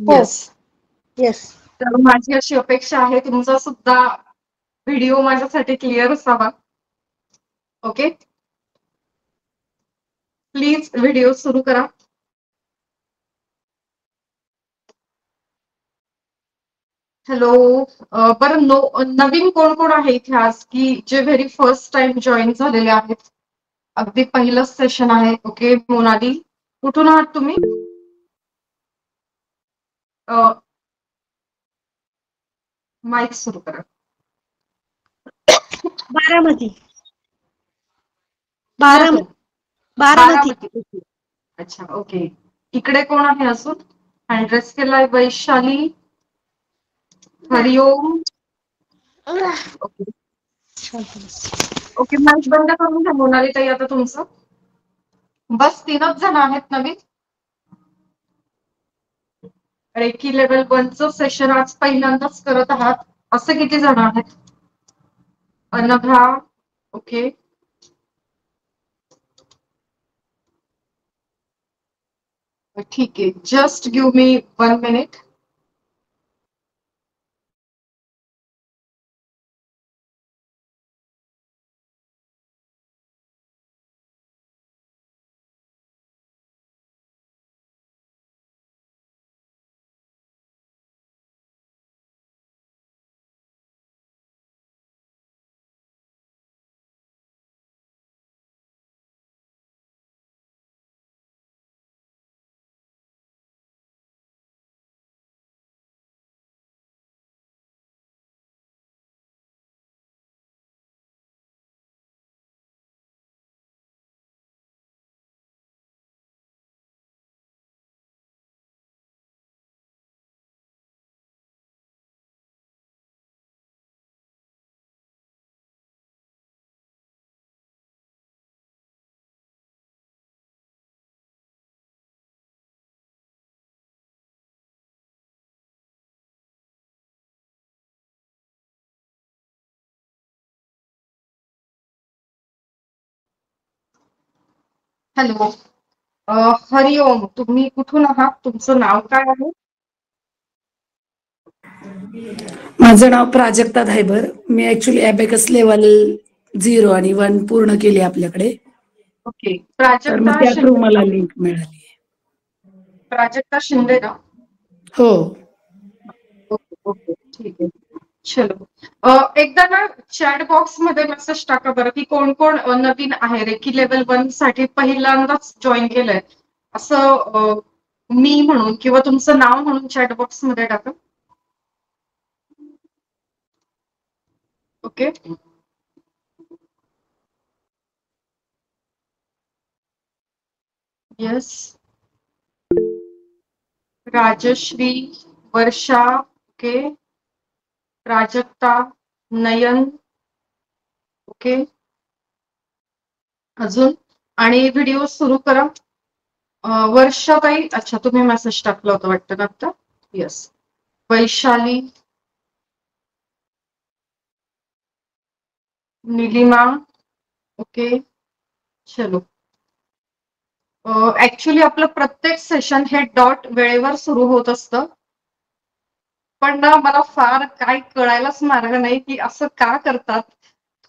हो. Yes. Yes. तर माझी अशी अपेक्षा आहे तुमचा सुद्धा व्हिडिओ माझ्यासाठी क्लिअर असावा. ओके, प्लीज व्हिडिओ सुरू करा. हॅलो. बरं, नवीन कोण कोण आहे इथे आज की जे व्हेरी फर्स्ट टाइम जॉईन झालेले आहेत? अगदी पहिलंच सेशन आहे. ओके, मोनाली कुठून आहात तुम्ही? माईक सुरू करा. बारामती. पुण्यातून? बारामती. बारामती. बारामती. अच्छा, ओके. इकडे कोण आहे अजून? ऍड्रेस केलाय वैशाली. हरिओम. ओके ओके, माईक बंद करून घ्या मोनाली ताई आता तुमचं. बस 3च जण आहेत नवीन. रेकी लेवल 1चं सेशन आज पहिल्यांदाच करत आहात. असे किती जण आहेत? अनघा. ओके, ठीक आहे. Just give me 1 minute. Hello. Hariom, तुम्ही कुठून आहात? तुमचं नाव काय आहे? माझं नाव प्राजक्ता धायबर. मी ऍक्च्युली अबॅकस लेवल 0 आणि 1 पूर्ण केली आपल्याकडे. ओके, तर प्राजक्ता मग त्या थ्रू शिंदे. मला लिंक मिळाली. प्राजक्ता शिंदे ना? हो. ओके ओके, ठीक आहे. चलो, एकदा ना चॅट बॉक्स मध्ये मेसेज टाका बरं की कोण कोण नवीन आहे. रेकी लेवल 1 साठी पहिल्यांदाच जॉईन केलंय असं मी म्हणून किंवा तुमचं नाव म्हणून चॅट बॉक्स मध्ये टाका. Okay, yes. Rajshri, Varsha, okay. Prajakta, Nayan, okay. अजून? आणि व्हिडिओ सुरू करा. वर्षाताई, अच्छा तुम्ही मेसेज टाकला होता वाटतं ना आता? येस. वैशाली, निलिमा, ओके. चलो, ऍक्च्युली आपलं प्रत्येक सेशन हे डॉट वेळेवर सुरू होत असतं. पण ना मला फार काय कळायलाच मार्ग नाही की असं का करतात.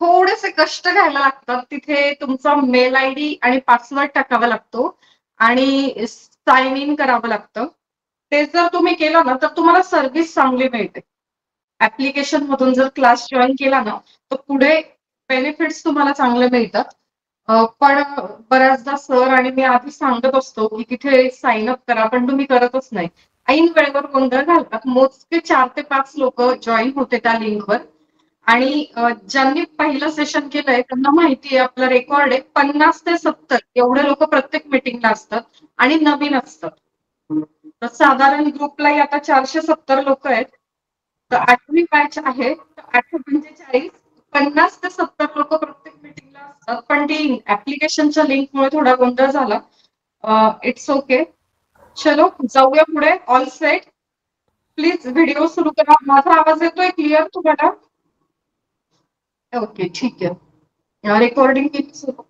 थोडेसे कष्ट घ्यायला लागतात. तिथे तुमचा मेल आयडी आणि पासवर्ड टाकावा लागतो आणि साइन इन करावं लागतं. ते जर तुम्ही केलं ना तर तुम्हाला सर्व्हिस चांगली मिळते. ऍप्लिकेशन मधून जर क्लास जॉईन केला ना तर पुढे बेनिफिट्स तुम्हाला चांगले मिळतात. पण बऱ्याचदा सर आणि मी आधी सांगत असतो की तिथे साइन अप करा, पण तुम्ही करतच नाही. ऐन वेळेवर गोंधळ घालतात. मोजके 4 ते 5 लोक जॉईन होते त्या लिंकवर आणि ज्यांनी पहिलं सेशन केलंय त्यांना माहिती आहे आपलं रेकॉर्ड आहे 50 ते 70 एवढे लोक प्रत्येक मीटिंगला असतात आणि नवीन असतात. तर साधारण ग्रुपलाही आता 470 लोक आहेत. तर 8वी बॅच आहे. 845 50 ते 70 लोक प्रत्येक मीटिंगला असतात. पण ती ऍप्लिकेशनच्या लिंकमुळे थोडा गोंधळ झाला. It's okay. चलो जाऊया पुढे. All set. प्लीज व्हिडिओ सुरू करा. माझा आवाज येतोय क्लिअर तुम्हाला? ओके, ठीक आहे. रेकॉर्डिंग केली सुरू.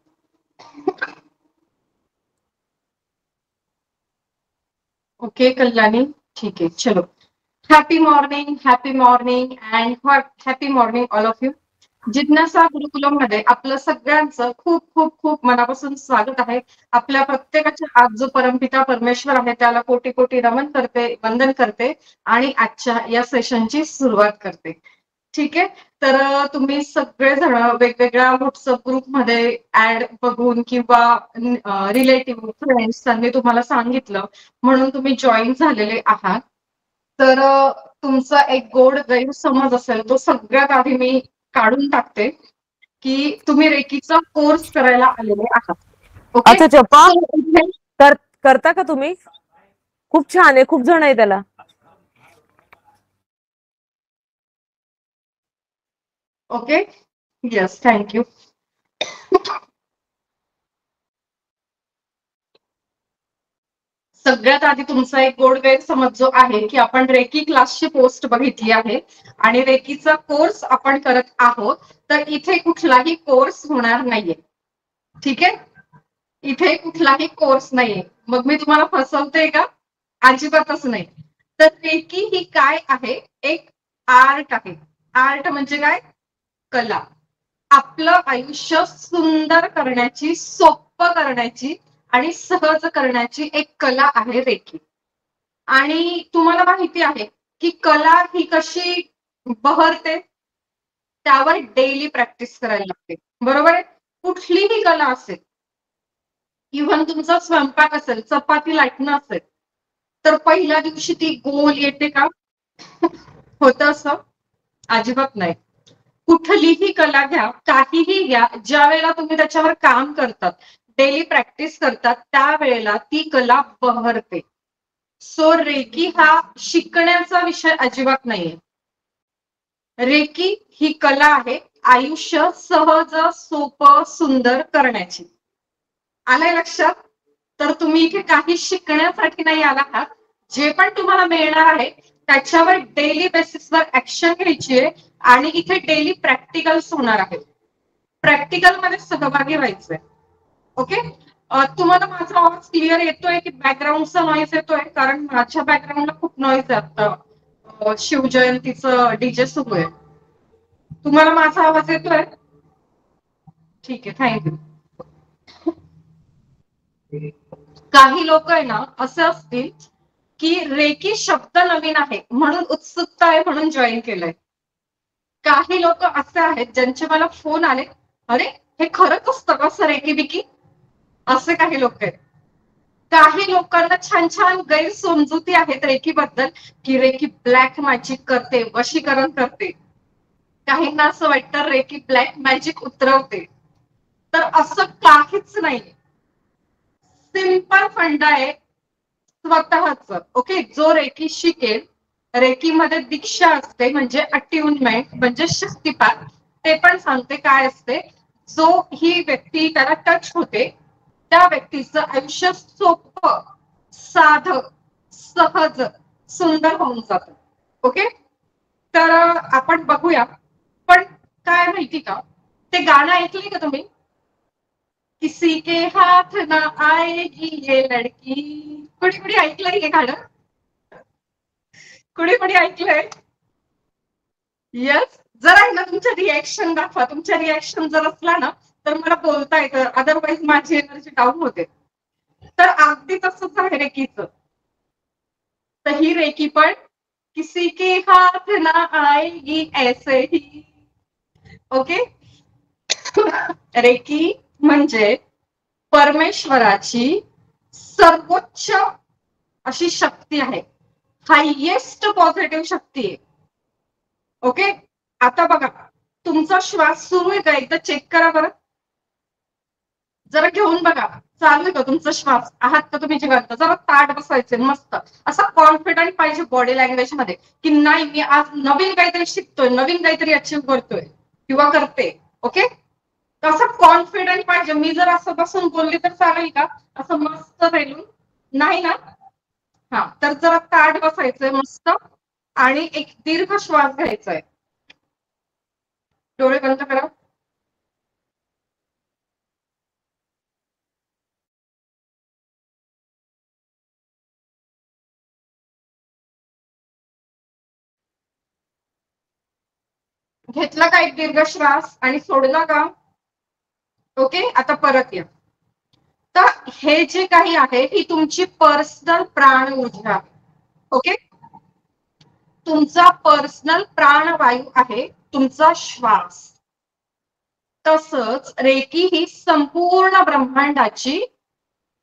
ओके, कल्याणी ठीक आहे, चलो. Happy morning and happy morning all of you. जिज्ञासा गुरुकुलम मध्ये आपलं सगळ्यांचं खूप खूप खूप मनापासून स्वागत आहे. आपल्या प्रत्येकाच्या आज जो परमपिता परमेश्वर आहे त्याला कोटी कोटी नमन करते, वंदन करते आणि आजच्या या सेशनची सुरुवात करते. ठीक आहे. तर तुम्ही सगळेजण वेगवेगळ्या व्हॉट्सअप ग्रुपमध्ये ऍड बघून किंवा रिलेटिव्ह फ्रेंड्स त्यांनी तुम्हाला सांगितलं म्हणून तुम्ही जॉईन झालेले आहात. तर तुमचा एक गोड गैरसमज असेल तो सगळ्यात आधी मी काढून टाकते की तुम्ही रेकीचा कोर्स करायला आलेले आहात. ओके. अच्छा चप्पा करता का तुम्ही? खूप छान आहे, खूप जण आहे त्याला. ओके. Yes, thank you. सगळ्यात आधी तुमचा एक गोड गैरसमज जो आहे की आपण रेकी क्लासची पोस्ट बघितली आहे आणि रेकीचा कोर्स आपण करत आहोत, तर इथे कुठलाही कोर्स होणार नाहीये. ठीक आहे. इथे कुठलाही कोर्स नाहीये. मग मी तुम्हाला फसवते का? अजिबातच नाही. तर रेकी ही काय आहे? एक आर्ट आहे. आर्ट म्हणजे काय? कला. आपलं आयुष्य सुंदर करण्याची, सोपं करण्याची आणि सहज करण्याची एक कला आहे रेकी. आणि तुम्हाला माहिती आहे की कला ही कशी बहरते? त्यावर डेली प्रॅक्टिस करायला लागते. बरोबर आहे. कुठलीही कला असेल, इव्हन तुमचा स्वयंपाक असेल, चपाती लाटणं असेल, तर पहिल्या दिवशी ती गोल येते का? होतं असं? अजिबात नाही. कुठलीही कला घ्या, काहीही घ्या, ज्या वेळेला तुम्ही त्याच्यावर काम करतात, डेली प्रॅक्टिस करतात, त्यावेळेला ती कला बहरते. सो रेकी हा शिकण्याचा विषय अजिबात नाहीये. रेकी ही कला आहे आयुष्य सहज, सोपं, सुंदर करण्याची. आलंय लक्षात? तर तुम्ही इथे काही शिकण्यासाठी नाही आला आहात. जे पण तुम्हाला मिळणार आहे त्याच्यावर डेली बेसिसवर ऍक्शन घ्यायची आहे आणि इथे डेली प्रॅक्टिकल्स होणार आहेत. प्रॅक्टिकल मध्ये सहभागी व्हायचंय. ओके. तुम्हाला माझा आवाज क्लिअर येतोय की बॅकग्राऊंडचा नॉईज येतोय? कारण माझ्या बॅकग्राऊंडला खूप नॉईज आहे आता. शिवजयंतीचं डीजे सुरू आहे. तुम्हाला माझा आवाज येतोय? ठीक आहे, थँक्यू. काही लोक आहे ना असे असतील की रेकी शब्द नवीन आहे म्हणून उत्सुकता आहे म्हणून जॉईन केलंय. काही लोक असे आहेत ज्यांचे मला फोन आले, अरे हे खरंच असतं का असं रेकी बिकी? असे काही लोक आहेत. काही लोकांना छान छान गैरसमजुती आहेत रेकीबद्दल की रेकी ब्लॅक मॅजिक करते, वशीकरण करते. काहींना असं वाटतं रेकी ब्लॅक मॅजिक उतरवते. तर असं काहीच नाही. सिंपल फंडा आहे स्वतःच. ओके. जो रेकी शिकेल, रेकीमध्ये दीक्षा असते म्हणजे अट्युनमेंट म्हणजे शक्तिपात. ते पण सांगते काय असते. जो ही व्यक्ती त्याला टच होते त्या व्यक्तीचं आयुष्य सोपं, साधं, सहज, सुंदर होऊन जातं. ओके. तर आपण बघूया. पण काय माहिती का, ते गाणं ऐकलंय का तुम्ही? किसी के हाथ ना आएगी ये लड़की. कुणी कुणी ऐकलंय हे गाणं? कुणी कुणी ऐकलंय? येस. जर आहे ना तुमच्या रिॲक्शन दाखवा. तुमच्या रिॲक्शन जर असला ना तर मला बोलता येतं, अदरवाईज माझी एनर्जी डाऊन होते. तर अगदी तसंच आहे रेकीचं. तर ही रेकी पण किसी के हाथ ना आएगी ऐसे ही. ओके. रेकी म्हणजे परमेश्वराची सर्वोच्च अशी शक्ती आहे. हायएस्ट पॉझिटिव्ह शक्ती आहे. ओके. आता बघा, तुमचा श्वास सुरू आहे का? एकदा चेक करा बरं. जरा घेऊन बघा. चालू आहे का तुमचा श्वास? आहात का तुम्ही जिवंत? जरा ताट बसायचे मस्त. असा कॉन्फिडंट पाहिजे बॉडी लँग्वेज मध्ये की नाही मी आज नवीन काहीतरी शिकतोय, नवीन काहीतरी अचीव करतोय किंवा करते. ओके. असं कॉन्फिडंट पाहिजे. मी जर असं बसून बोलली तर चालेल का? असं मस्त राहिलून नाही ना. हा, तर जरा ताट बसायचंय मस्त आणि एक दीर्घ श्वास घ्यायचा आहे. डोळे बंद करा. घेतला का एक दीर्घ श्वास आणि सोडला का? ओके, आता परत या. तर हे जे काही आहे ही तुमची पर्सनल प्राण ऊर्जा आहे. ओके, तुमचा पर्सनल प्राणवायू आहे तुमचा श्वास. तसंच रेकी ही संपूर्ण ब्रह्मांडाची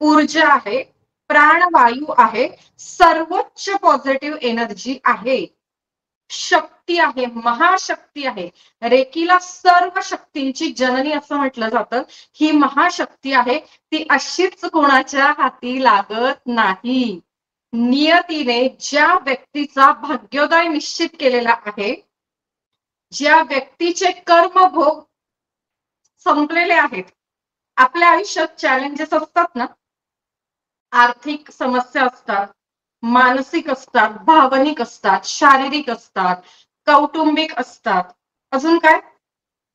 ऊर्जा आहे, प्राणवायू आहे, सर्वोच्च पॉझिटिव्ह एनर्जी आहे, शक्ती आहे, महाशक्ती आहे. रेकीला सर्व शक्तींची जननी असं म्हटलं जातं. ही महाशक्ती आहे, ती अशीच कोणाच्या हाती लागत नाही. नियतीने ज्या व्यक्तीचा भाग्योदय निश्चित केलेला आहे, ज्या व्यक्तीचे कर्मभोग संपलेले आहेत, आपल्या आयुष्यात चॅलेंजेस असतात ना, आर्थिक समस्या असतात, मानसिक असतात, भावनिक असतात, शारीरिक असतात, कौटुंबिक असतात, अजून काय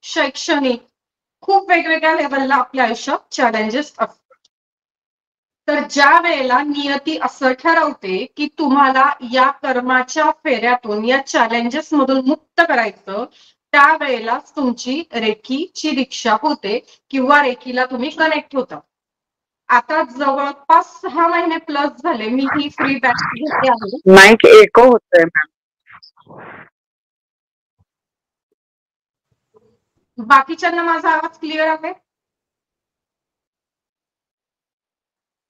शैक्षणिक, खूप वेगवेगळ्या लेवलला आपल्या आयुष्यात चॅलेंजेस असतात. तर ज्या वेळेला नियती असं ठरवते की तुम्हाला या कर्माच्या फेऱ्यातून, या चॅलेंजेस मधून मुक्त करायचं, त्यावेळेला तुमची रेकीची दीक्षा होते किंवा रेकीला तुम्ही कनेक्ट होता. आता जवळपास 6 महिने प्लस झाले मी ही फ्री बॅच घेते आहे. माईक एको होतोय मॅम. बाकीच्यांना माझा आवाज क्लिअर आहे?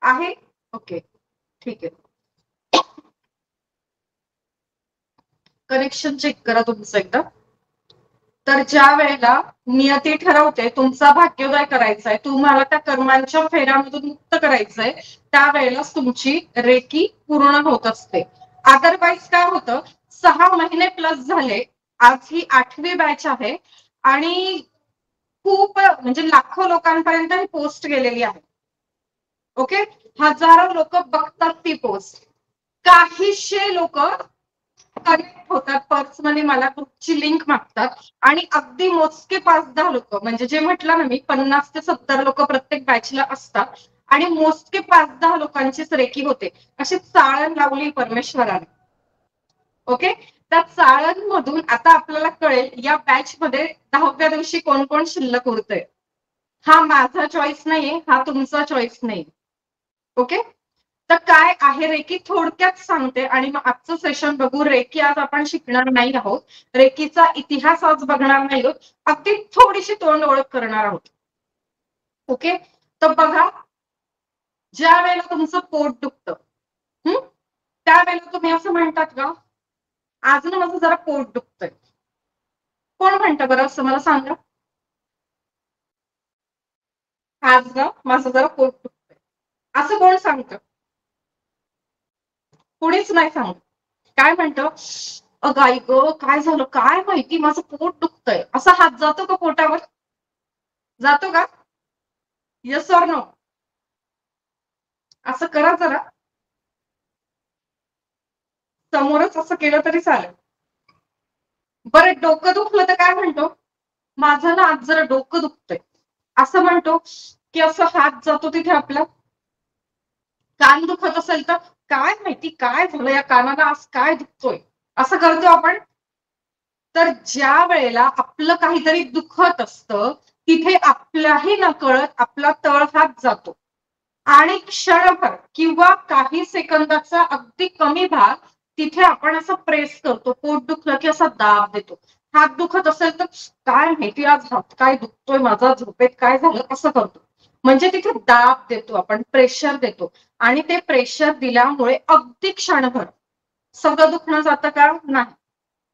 आहे? ओके, ठीक आहे. कनेक्शन चेक करा तुमचं एकदा. तर ज्या वेळेला नियती ठरवते तुमचा भाग्योदय करायचा आहे, तुम्हाला त्या कर्मांच्या फेऱ्यामधून मुक्त करायचंय, त्यावेळेलाच तुमची रेकी पूर्ण होत असते. अदरवाईज काय होतं, 6 महिने प्लस झाले, आज ही 8वी बॅच आहे आणि खूप म्हणजे लाखो लोकांपर्यंत ही पोस्ट गेलेली आहे. ओके, हजारो लोक बघतात ती पोस्ट. काहीशे लोक कनेक्ट होतात, पर्सनली मला ग्रुपची लिंक मागतात आणि अगदी मोजके 5-10 लोक, म्हणजे जे म्हटलं ना मी 50 ते 70 लोक प्रत्येक बॅचला असतात आणि मोजके 5-10 लोकांचीच रेकी होते. अशी चाळण लावली परमेश्वराने. ओके, त्या चाळणमधून आता आपल्याला कळेल या बॅच मध्ये 10व्या दिवशी कोण कोण शिल्लक उरतंय. हा माझा चॉईस नाहीये, हा तुमचा चॉईस नाही. ओके, तर काय आहे रेकी थोडक्यात सांगते आणि मग आजचं सेशन बघू. रेकी आज आपण शिकणार नाही आहोत, रेकीचा इतिहास आज बघणार नाही आहोत, अगदी थोडीशी तोंड ओळख करणार आहोत. ओके, तर बघा, ज्या वेळेला तुमचं पोट दुखतं, त्यावेळेला तुम्ही असं म्हणतात का, आज ना माझं जरा पोट दुखतंय. कोण म्हणतं बरं असं मला सांगा? आज ना माझं जरा पोट दुखतंय असं कोण सांगतं? कुणीच नाही सांगत. काय म्हणतं, अगं आई गं काय झालं काय माहिती, माझं पोट दुखतंय. असा हात जातो का पोटावर? जातो का? Yes or no? असं करा जरा, समोरच असं केलं तरी चालेल. बरं, डोकं दुखलं तर काय म्हणतो, माझं ना आज जरा डोकं दुखतंय असं म्हणतो की असं हात जातो तिथे आपला. कान दुखत असेल तर काय माहिती काय झालं या कानाला, आज काय दुखतोय असं करतो आपण. तर ज्या वेळेला आपलं काहीतरी दुखत असतं तिथे आपल्याही नकळत आपला तळहात जातो आणि क्षणभर किंवा काही सेकंदाचा अगदी कमी भाग तिथे आपण असं प्रेस करतो. पोट दुखलं की असा दाब देतो. हात दुखत असेल तर काय माहिती आज हात काय दुखतोय माझा, झोपेत काय झालं असं करतो. म्हणजे तिथे दाब देतो आपण, प्रेशर देतो आणि ते प्रेशर दिल्यामुळे अगदी क्षणभर सगळं दुखणं जातं का? नाही,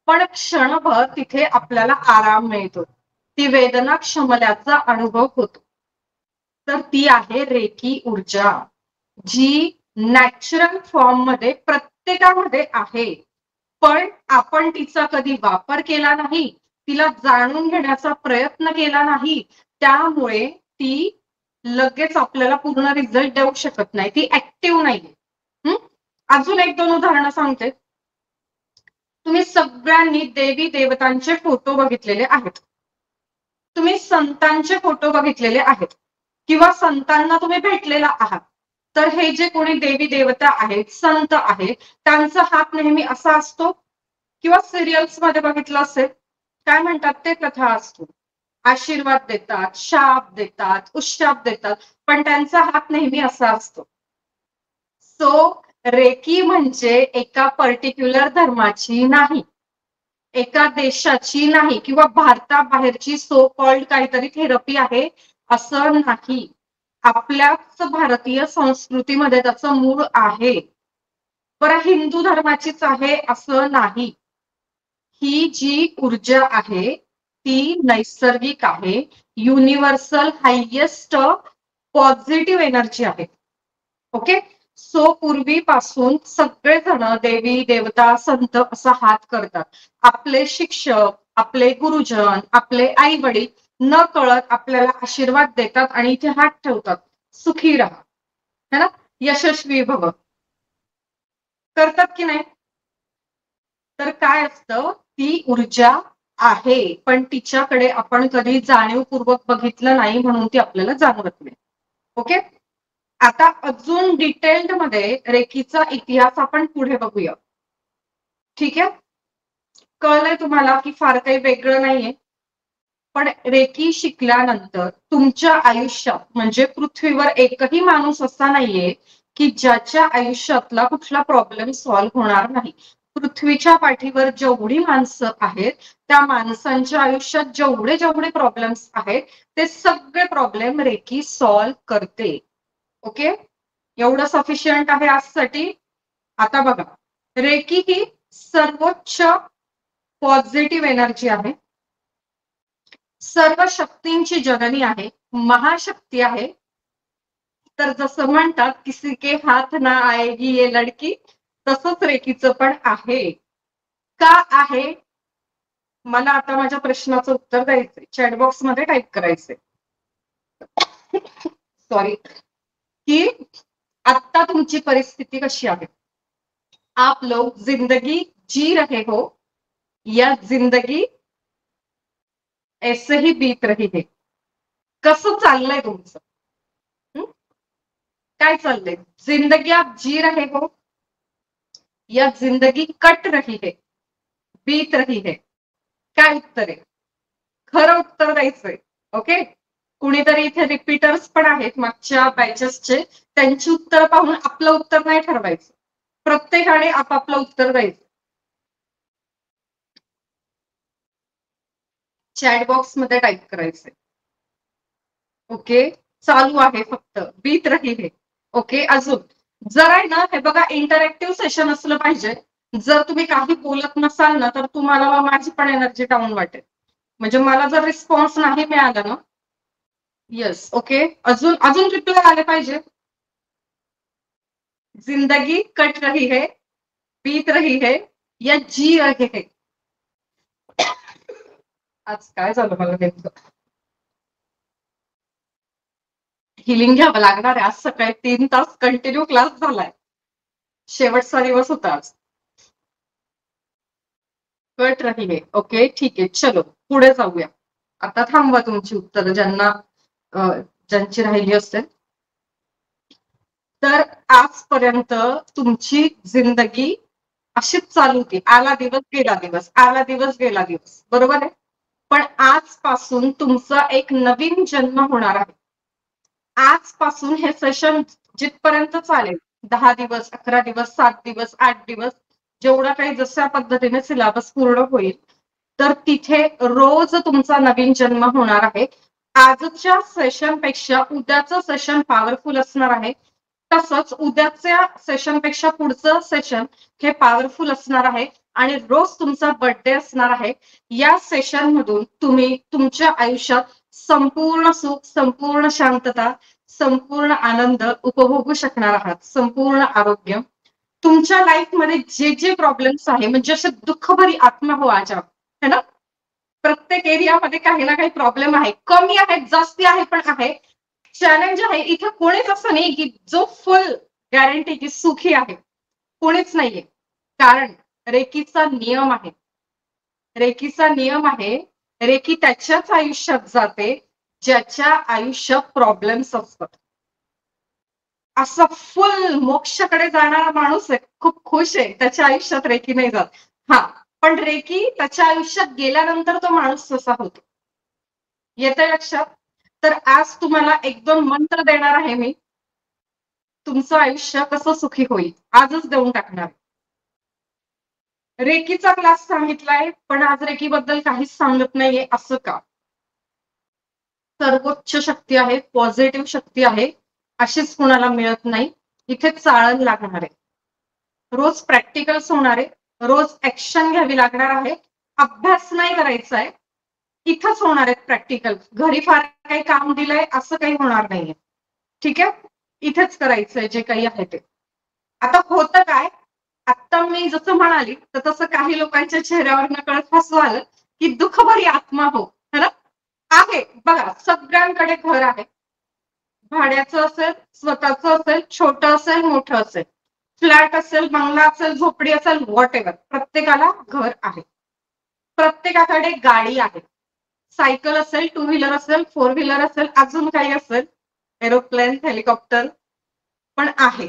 पण क्षणभर तिथे आपल्याला आराम मिळतो, ती वेदना क्षमल्याचा अनुभव होतो. तर ती आहे रेकी ऊर्जा, जी नॅचरल फॉर्म मध्ये प्रत्येकामध्ये आहे, पण आपण तिचा कधी वापर केला नाही, तिला जाणून घेण्याचा प्रयत्न केला नाही, त्यामुळे ती लगेच आपल्याला पूर्ण रिझल्ट देऊ शकत नाही, ती ऍक्टिव्ह नाहीये. अजून 1-2 उदाहरणं सांगते. तुम्ही सगळ्यांनी देवी देवतांचे फोटो बघितलेले आहेत, तुम्ही संतांचे फोटो बघितलेले आहेत किंवा संतांना तुम्ही भेटलेला आहात. तर हे जे कोणी देवी देवता आहेत, संत आहेत, त्यांचा हात नेहमी असा असतो किंवा सिरियल्स मध्ये बघितलं असेल काय म्हणतात ते कथा असतो. आशीर्वाद देतात, शाप देतात, उशाप देतात, पण त्यांचा हात नेहमी असा असतो. सो रेकी म्हणजे एका पर्टिक्युलर धर्माची नाही, एका देशाची नाही, किंवा भारताबाहेरची सो कॉल्ड काहीतरी थेरपी आहे असं नाही. आपल्याच भारतीय संस्कृतीमध्ये त्याचं मूळ आहे. बरं, हिंदू धर्माचीच आहे असं नाही. ही जी ऊर्जा आहे ती नैसर्गिक आहे, युनिव्हर्सल हायेस्ट पॉझिटिव्ह एनर्जी आहे. ओके. सो पूर्वीपासून सगळेजण देवी देवता संत असा हात करतात. आपले शिक्षक, आपले गुरुजन, आपले आई वडील न कळत आपल्याला आशीर्वाद देतात आणि इथे हात ठेवतात, सुखी राहा, है ना, यशस्वी भव, करतात की नाही. तर काय असतं, ती ऊर्जा आहे पण तिच्याकडे आपण कधी जाणीवपूर्वक बघितलं नाही म्हणून ती आपल्याला जाणवत नाही. ओके. आता अजून डिटेल्ड मध्ये रेकीचा इतिहास आपण पुढे बघूया. ठीक आहे. कळलंय तुम्हाला की फार काही वेगळं नाहीये. पण रेकी शिकल्यानंतर तुमच्या आयुष्यात म्हणजे पृथ्वीवर एकही माणूस असा नाहीये की ज्याच्या आयुष्यातला कुठला प्रॉब्लेम सॉल्व्ह होणार नाही. पृथ्वीच्या पाठीवर जेवढी माणसं आहेत त्या माणसांच्या आयुष्यात जेवढे जेवढे प्रॉब्लेम्स आहेत ते सगळे प्रॉब्लेम रेकी सॉल्व्ह करते. ओके. एवढं सफिशियंट आहे आजसाठी. आता बघा, रेकी ही सर्वोच्च पॉझिटिव्ह एनर्जी आहे, सर्व शक्तींची जननी आहे, महाशक्ती आहे. तर जसं म्हणतात किसी के हात ना आएगी ये लडकी, तसंच रेकीचं पण आहे. का आहे मला आता माझ्या प्रश्नाचं उत्तर द्यायचंय, चॅटबॉक्स मध्ये टाईप करायचंय. सॉरी. की आता तुमची परिस्थिती कशी आहे. आप लोग जिंदगी जी रहे हो या जिंदगी ऐसे ही बीत रही है. कसं चाललंय तुमचं, काय चाललंय. जिंदगी आप जी रहे हो या जिंदगी कट रही है, बीत रही है. काय उत्तर आहे, खरं उत्तर द्यायचंय. ओके. कुणीतरी इथे रिपीटर्स पण आहेत मागच्या बॅचेसचे, त्यांची उत्तर पाहून आपलं उत्तर नाही ठरवायचं, प्रत्येकाने आपापलं उत्तर द्यायचं. चॅटबॉक्स मध्ये टाईप करायचंय. ओके. चालू आहे फक्त, बीत रही है. ओके. अजून जर आहे ना, हे बघा, इंटरॅक्टिव्ह सेशन असलं पाहिजे. जर तुम्ही काही बोलत नसाल ना तर तुम्हाला माझी पण एनर्जी डाऊन वाटेल. म्हणजे मला जर रिस्पॉन्स नाही मिळाला ना. येस. ओके. अजून अजून रिप्लाय आले पाहिजे. जिंदगी कट रही है, बीत रही है या जी रहे है. आज काय झालं मला नेमकं, हिलिंग घ्यावं लागणार आहे. आज सकाळी 3 तास कंटिन्यू क्लास झालाय, शेवटचा दिवस होता आज. कट रही है. ओके. ठीक आहे, चलो पुढे जाऊया. आता थांबवा तुमची उत्तर ज्यांची राहिली असेल. तर आजपर्यंत तुमची जिंदगी अशीच चालू होती, आला दिवस गेला दिवस, आला दिवस गेला दिवस, बरोबर आहे. पण आजपासून तुमचा एक नवीन जन्म होणार आहे. आजपासून हे सेशन जिथपर्यंत चालेल, 10 दिवस, 11 दिवस, 7 दिवस, 8 दिवस, जेवढा काही जशा पद्धतीने सिलेबस पूर्ण होईल, तर तिथे रोज तुमचा नवीन जन्म होणार आहे. आजच्या सेशन पेक्षा उद्याचं सेशन पॉवरफुल असणार आहे. तसंच उद्याच्या सेशन पेक्षा पुढचं सेशन हे पॉवरफुल असणार आहे आणि रोज तुमचा बर्थडे असणार आहे. या सेशन मधून तुम्ही तुमच्या आयुष्यात संपूर्ण सुख, संपूर्ण शांतता, संपूर्ण आनंद उपभोगू शकणार आहात, संपूर्ण आरोग्य. तुमच्या लाईफ मध्ये जे जे प्रॉब्लेम्स आहे, म्हणजे असे दुःखभरी आत्मा हो आज, है ना. प्रत्येक एरियामध्ये काही ना काही प्रॉब्लेम आहे, कमी आहेत, जास्ती आहे, पण आहे. चॅलेंज आहे. इथे कोणीच असं नाही की जो फुल गॅरंटी की सुखी आहे, कोणीच नाहीये. कारण रेकीचा नियम आहे, रेकीचा नियम आहे. रेकी त्याच्याच आयुष्यात जाते ज्याच्या आयुष्यात प्रॉब्लेम्स असतात. असा फुल मोक्षाकडे जाणारा माणूस आहे, खूप खुश आहे, त्याच्या आयुष्यात रेकी नाही जात. हा, पण रेकी त्याच्या आयुष्यात गेल्यानंतर तो माणूस तसा होतो. येतंय लक्षात? तर आज तुम्हाला 1-2 मंत्र देणार आहे मी. तुमचं आयुष्य कसं सुखी होईल आजच देऊन टाकणार. रेकीचा क्लास सांगितलाय, पण आज रेकी बद्दल काहीच सांगत नाहीये, असं का? सर्वोच्च शक्ती आहे, पॉझिटिव्ह शक्ती आहे, अशीच कोणाला मिळत नाही. इथे चाळण लागणार आहे, रोज प्रॅक्टिकल्स होणार आहे, रोज ऍक्शन घ्यावी लागणार आहे. अभ्यास नाही करायचा आहे, इथंच होणार आहेत प्रॅक्टिकल. घरी फार काही काम दिलंय असं काही होणार नाहीये. ठीक आहे, इथेच करायचंय जे काही आहे ते. आता होतं काय, आता मी जसं म्हणाली तर तसं काही लोकांच्या चेहऱ्यावर नकळत हसू आलं की दुःखभरी आत्मा हो, है ना? आहे बघा, सगळ्यांकडे घर आहे. भाड्याचं असेल, स्वतःचं असेल, छोटं असेल, मोठं असेल, फ्लॅट असेल, बंगला असेल, झोपडी असेल, व्हॉट एव्हर, प्रत्येकाला घर आहे. प्रत्येकाकडे गाडी आहे. सायकल असेल, 2 व्हीलर असेल, 4 व्हीलर असेल, अजून काही असेल, एरोप्लेन, हेलिकॉप्टर पण आहे.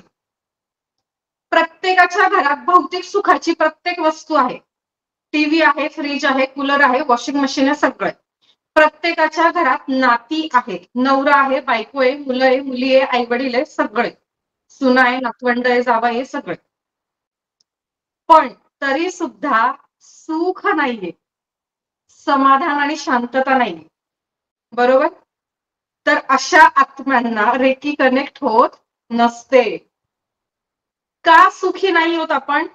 प्रत्येकाच्या घरात भौतिक सुखाची प्रत्येक वस्तू आहे. टीव्ही आहे, फ्रीज आहे, कूलर आहे, वॉशिंग मशीन आहे, सगळं. प्रत्येकाच्या घरात नाती आहेत, नवरा आहे, बायको आहे, मुलं आहे, मुली आहे, आई वडील आहे, सगळे. सुना आहे, नातवंड आहे, जावा आहे, सगळे. पण तरी सुद्धा सुख नाहीये, समाधान आणि शांतता नाहीये. बरोबर? तर अशा आत्म्यांना रेकी कनेक्ट होत नसते. का सुखी नाही होत आपण?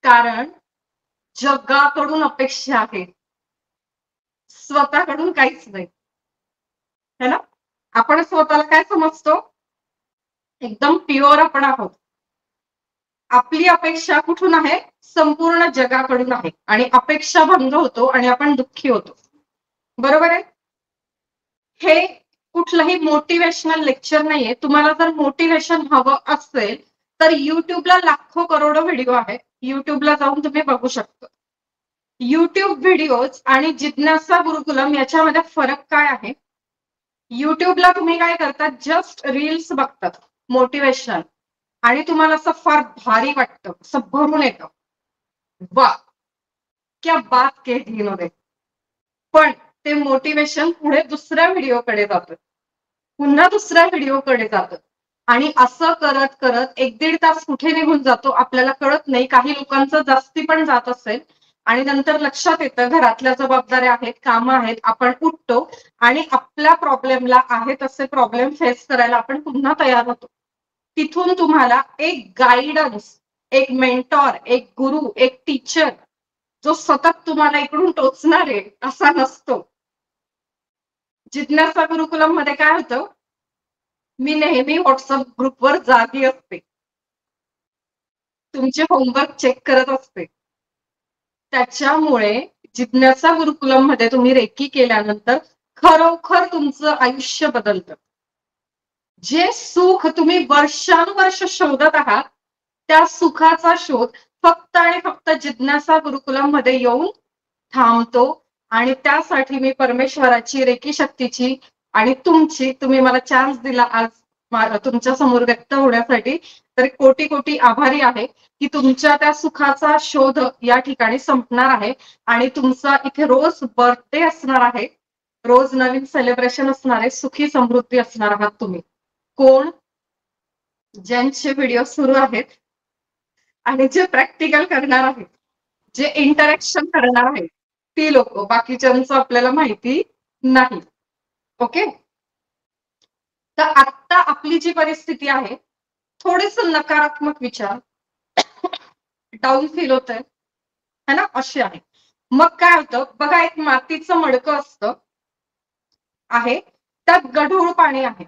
कारण जगाकडून अपेक्षा आहे, स्वतःकडून काहीच नाही, है ना? आपण स्वतःला काय समजतो? एकदम प्युअर आपण आहोत. आपली अपेक्षा कुठून आहे? संपूर्ण जगाकडून आहे. आणि अपेक्षा भंग होतो आणि आपण दुःखी होतो. बरोबर आहे? हे कुठलंही मोटिवेशनल लेक्चर नाहीये. तुम्हाला जर मोटिवेशन हवं असेल तर युट्यूबला लाखो करोडो व्हिडिओ आहेत. युट्यूबला जाऊन तुम्ही बघू शकता. युट्यूब व्हिडिओज आणि जिज्ञासा गुरुकुलम याच्यामध्ये फरक काय आहे? युट्यूबला तुम्ही काय करता, जस्ट रील्स बघतात मोटिवेशनल, आणि तुम्हाला असं फार भारी वाटतं, असं भरून येतं, वा क्या बात केली इन्होंने. पण ते मोटिवेशन पुढे दुसऱ्या व्हिडिओकडे जातं, पुन्हा दुसऱ्या व्हिडिओकडे जातं, आणि असं करत करत 1-1.5 तास कुठे निघून जातो आपल्याला कळत नाही. काही लोकांचं जास्ती पण जात असेल, आणि नंतर लक्षात येतं घरातल्या जबाबदाऱ्या आहेत, कामं आहेत, आपण उठतो आणि आपल्या प्रॉब्लेमला आहे तसे प्रॉब्लेम फेस करायला आपण पुन्हा तयार होतो. तिथून तुम्हाला एक गाईडन्स, एक मेंटॉर, एक गुरु, एक टीचर जो सतत तुम्हाला इकडून टोचणार आहे असा नसतो. जिज्ञासा गुरुकुलम मध्ये काय होतं, मी नेहमी व्हॉट्सअप ग्रुपवर जागी असते, तुमचे होमवर्क चेक करत असते. त्याच्यामुळे जिज्ञासा गुरुकुलम मध्ये तुम्ही रेकी केल्यानंतर खरोखर तुमचं आयुष्य बदलतं. जे सुख तुम्ही वर्षानुवर्ष शोधत आहात, त्या सुखाचा शोध फक्त आणि फक्त जिज्ञासा गुरुकुलम मध्ये येऊन थांबतो. आणि त्यासाठी मी परमेश्वराची, रेकी शक्तीची आणि तुमची, तुम्ही मला चान्स दिला आज तुमच्या समोर व्यक्त होण्यासाठी, तर कोटी कोटी आभारी आहे की तुमच्या त्या सुखाचा शोध या ठिकाणी संपणार आहे. आणि तुमचा इथे रोज बर्थडे असणार आहे, रोज नवीन सेलिब्रेशन असणार आहे, सुखी समृद्धी असणार आहात तुम्ही. कोण? ज्यांचे व्हिडिओ सुरू आहेत आणि जे प्रॅक्टिकल करणार आहेत, जे इंटरॅक्शन करणार आहेत, ती लोक. बाकीच्यांचं आपल्याला माहिती नाही. ओके, तर आता आपली जी परिस्थिती आहे, थोडेस नकारात्मक विचार, डाऊन फील होत आहे ना, अशी आहे. मग काय होतं बघा, एक मातीचं मडकं असतं आहे, त्यात गढूळ पाणी आहे.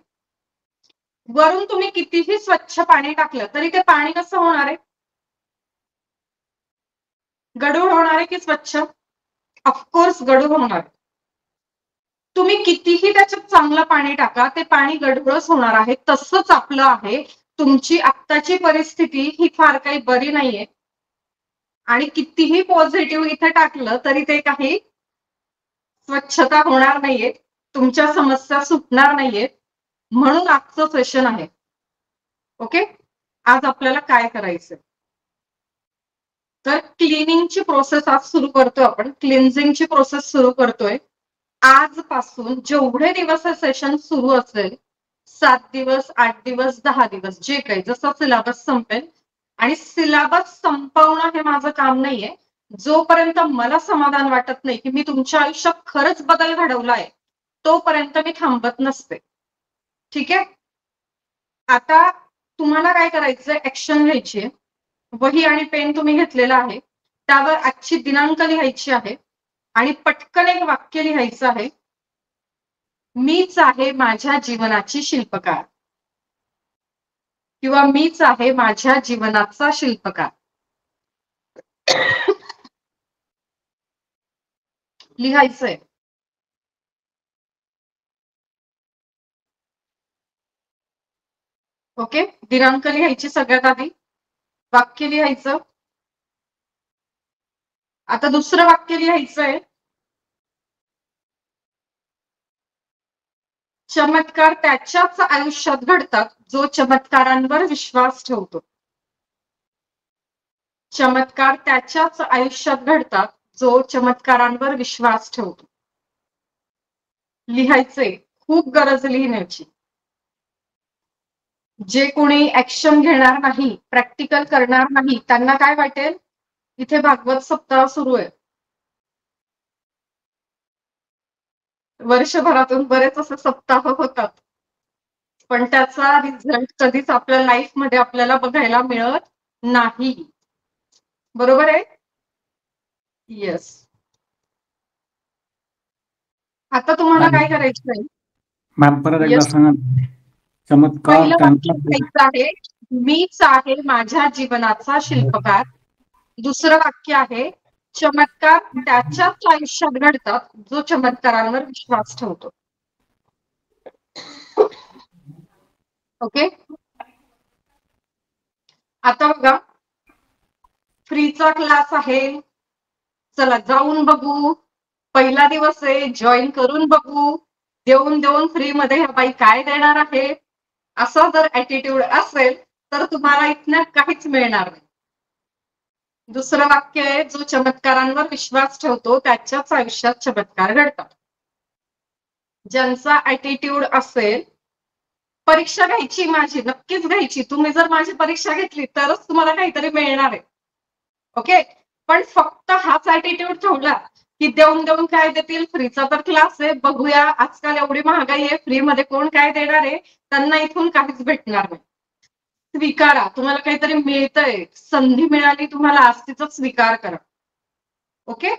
वरून तुम्ही कितीही स्वच्छ पाणी टाकलं तरी ते पाणी कसं होणार आहे? गढूळ होणार आहे की स्वच्छ? ऑफकोर्स गढूळ होणार. तुम्ही कितीही त्याच्यात चांगलं पाणी टाका, ते पाणी गढूळच होणार आहे. तसंच आपलं आहे. तुमची आत्ताची परिस्थिती ही फार काही बरी नाहीये, आणि कितीही पॉझिटिव्ह इथे टाकलं तरी ते काही स्वच्छता होणार नाहीये, तुमच्या समस्या सुटणार नाहीयेत. म्हणून आजचं सेशन आहे. ओके, आज आपल्याला काय करायचं? तर क्लिनिंगची प्रोसेस आज सुरू करतोय आपण, क्लिन्झिंगची प्रोसेस सुरू करतोय. आजपासून जेवढे दिवस हे सेशन सुरू असेल, 7 दिवस, 8 दिवस, 10 दिवस, जे काही जसं सिलेबस संपेल, आणि सिलेबस संपवणं हे माझं काम नाहीये. जोपर्यंत मला समाधान वाटत नाही की मी तुमच्या आयुष्यात खरंच बदल घडवलाय, तोपर्यंत मी थांबत नसते. ठीक आहे. आता तुम्हाला काय करायचंय, ऍक्शन घ्यायची आहे. वही आणि पेन तुम्ही घेतलेला आहे, त्यावर आजची दिनांक लिहायची आहे आणि पटकन एक वाक्य लिहायचं आहे. मीच आहे माझ्या जीवनाची शिल्पकार, किंवा मीच आहे माझ्या जीवनाचा शिल्पकार. लिहायचंय. ओके. दिनांक लिहायची सगळ्यात आधी, वाक्य लिहायचं. आता दुसरं वाक्य लिहायचंय, चमत्कार त्याच्याच आयुष्यात घडतात जो चमत्कारांवर विश्वास ठेवतो. चमत्कार त्याच्याच आयुष्यात घडतात जो चमत्कारांवर विश्वास ठेवतो. लिहायचंय, खूप गरज लिहिण्याची. जे कोणी ऍक्शन घेणार नाही, प्रॅक्टिकल करणार नाही, त्यांना काय वाटेल, इथे भागवत सप्ताह सुरू आहे. वर्षभरातून बरेच असे सप्ताह होतात, पण त्याचा रिझल्ट कधीच आपल्या लाईफ मध्ये आपल्याला बघायला मिळत नाही. बरोबर आहे? येस. आता तुम्हाला काय करायचंय, मॅम परत एकदा Yes. सांगा. चमत्कार पहिलं वाक्य त्यांचा लिहायचं आहे, मीच आहे माझ्या जीवनाचा शिल्पकार. दुसरं वाक्य आहे, चमत्कार त्याच्याच आयुष्यात घडतात जो चमत्कारांवर विश्वास ठेवतो. ओके. आता बघा, फ्रीचा क्लास आहे, चला जाऊन बघू. पहिला दिवस आहे, जॉईन करून बघू. देऊन देऊन फ्री मध्ये ह्या बाई काय देणार आहे, असा जर ऍटिट्यूड असेल तर तुम्हाला इथनं काहीच मिळणार नाही. दुसरं वाक्य आहे, जो चमत्कारांवर विश्वास ठेवतो त्याच्याच आयुष्यात चमत्कार घडतात. ज्यांचा ऍटिट्यूड असेल, परीक्षा घ्यायची माझी, नक्कीच घ्यायची. तुम्ही जर माझी परीक्षा घेतली तरच तुम्हाला काहीतरी मिळणार आहे. ओके. पण फक्त हाच ऍटिट्यूड ठेवला की देऊन देऊन काय देतील, फ्रीचा तर क्लास आहे, बघूया, आजकाल एवढी महागाई आहे, फ्री मध्ये कोण काय देणार आहे, त्यांना इथून काहीच भेटणार नाही. स्वीकारा, तुम्हाला काहीतरी मिळतंय, संधी मिळाली तुम्हाला, आज तिचा स्वीकार करा. ओके.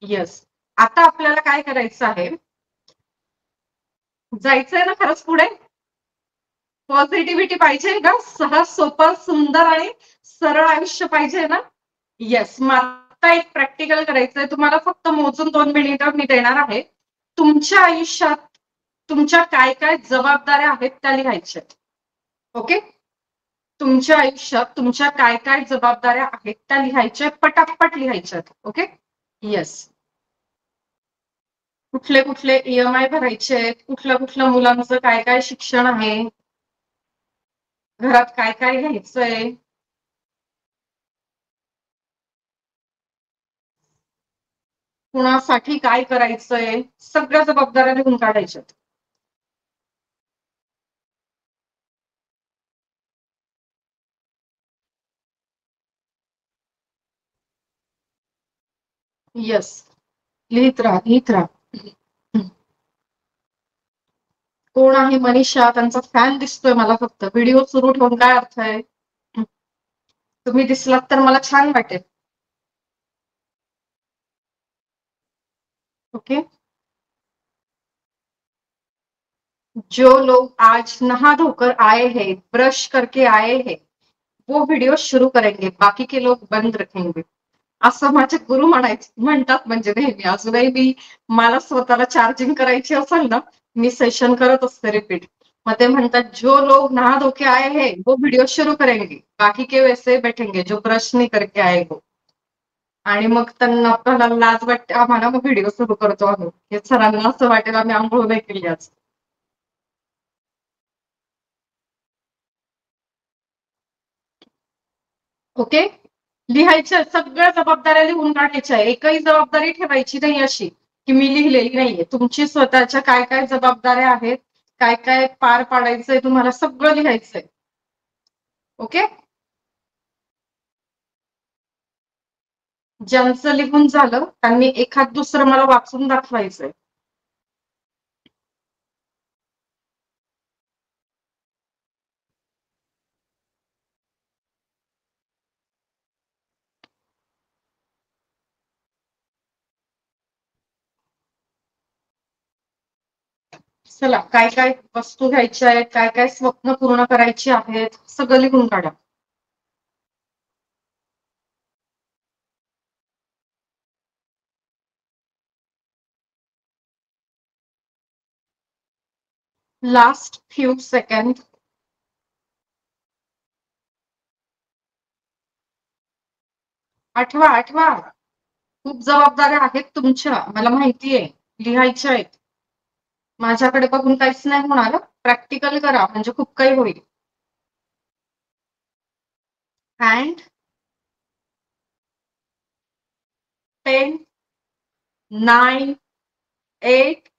येस. आता आपल्याला काय करायचं आहे, जायचंय ना खरंच पुढे. पॉझिटिव्हिटी पाहिजे ना, सहज सोपं सुंदर आणि सरळ आयुष्य पाहिजे ना. येस. आता एक प्रॅक्टिकल करायचंय तुम्हाला, फक्त मोजून 2 मिनिटं मी देणार आहे. तुमच्या आयुष्यात तुमच्या काय काय जबाबदाऱ्या आहेत त्या लिहायच्या. ओके. तुमच्या आयुष्यात तुमच्या काय काय जबाबदाऱ्या आहेत त्या लिहायच्या, पटापट लिहायच्या. ओके. येस. कुठले कुठले EMI भरायचे, कुठल्या कुठल्या मुलांचं काय काय शिक्षण आहे, घरात काय काय घ्यायचंय, कुणासाठी काय करायचंय, सगळ्या जबाबदाऱ्या लिहून काढायच्यात. येस. लिहित राहा, लिहित राहा. कोण आहे मनीषा, त्यांचा फॅन दिसतोय मला. फक्त व्हिडिओ सुरू ठेवून काय अर्थ आहे. तुम्ही दिसलात तर मला छान वाटेल. ओके. जो लोग आज नहा धोकर आए हैं, ब्रश करके आए हैं, वो वीडियो शुरू करेंगे, बाकी के लोग बंद रखेंगे. असं माझे गुरु म्हणतात. म्हणजे नेहमी, अजूनही मी, मला स्वतःला चार्जिंग करायची असेल ना, मी सेशन करत असते रिपीट. मग ते म्हणतात, जो लोग नहा धोके आए हैं वो वीडियो शुरू करेंगे, बाकी के वैसे बैठेंगे जो ब्रश नहीं करके आए हो. आणि मग त्यांना आपल्याला लाज वाटते, आम्हाला मग व्हिडिओ सुरू करतो आम्ही. हे सरांना असं वाटेल आम्ही आंघोळ नाही केली आज. ओके. लिहायच्या सगळ्या जबाबदाऱ्या लिहून काढायच्या. एकही जबाबदारी ठेवायची नाही अशी की मी लिहिलेली नाहीये. तुमची स्वतःच्या काय काय जबाबदाऱ्या आहेत, काय काय पार पाडायचंय तुम्हाला, सगळं लिहायचंय. ओके. ज्यांचं लिहून झालं त्यांनी एखाद दुसरं मला वाचून दाखवायचंय. चला, काय काय वस्तू घ्यायच्या आहेत, काय काय स्वप्न पूर्ण करायची आहेत, सगळं लिहून काढा. Last few second. आठवा आठवा. खूप जबाबदाऱ्या आहेत तुमच्या, मला माहितीये. लिहायच्या आहेत. माझ्याकडे बघून काहीच नाही होणार. प्रॅक्टिकल करा म्हणजे खूप काही होईल. And 10, 9, 8,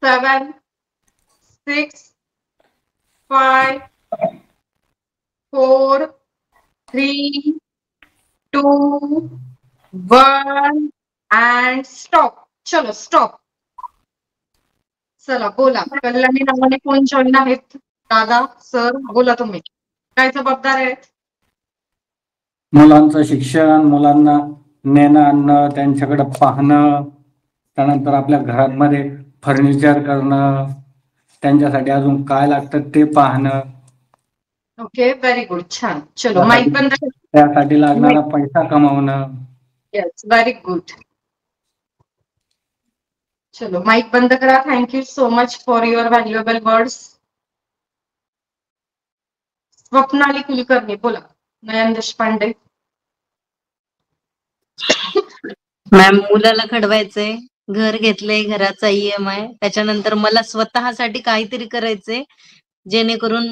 7, 6, 5, 4, 3, 2, 1 and stop. चलो स्टॉप. चला बोला. कल्याणी नावाने कोण जॉईन आहेत? दादा, सर, बोला तुम्ही. काय जबाबदार आहेत? मुलांचं शिक्षण, मुलांना नेणं आणणं, त्यांच्याकडे पाहणं, त्यानंतर आपल्या घरांमध्ये फर्निचर करणं, त्यांच्यासाठी अजून काय लागतं ते पाहणं. ओके, व्हेरी गुड, छान. चलो माईक बंद करा. त्यासाठी लागणारा पैसा कमावणं. Yes, very good. चलो माईक बंद करा. Thank you so much for your valuable words. Swapnali Kulkarni बोला. नयन देशपांडे. मॅम, मुलाला घडवायचंय, घर घेतलंय, घराचा EMI, त्याच्यानंतर मला स्वतःसाठी काहीतरी करायचंय जेणेकरून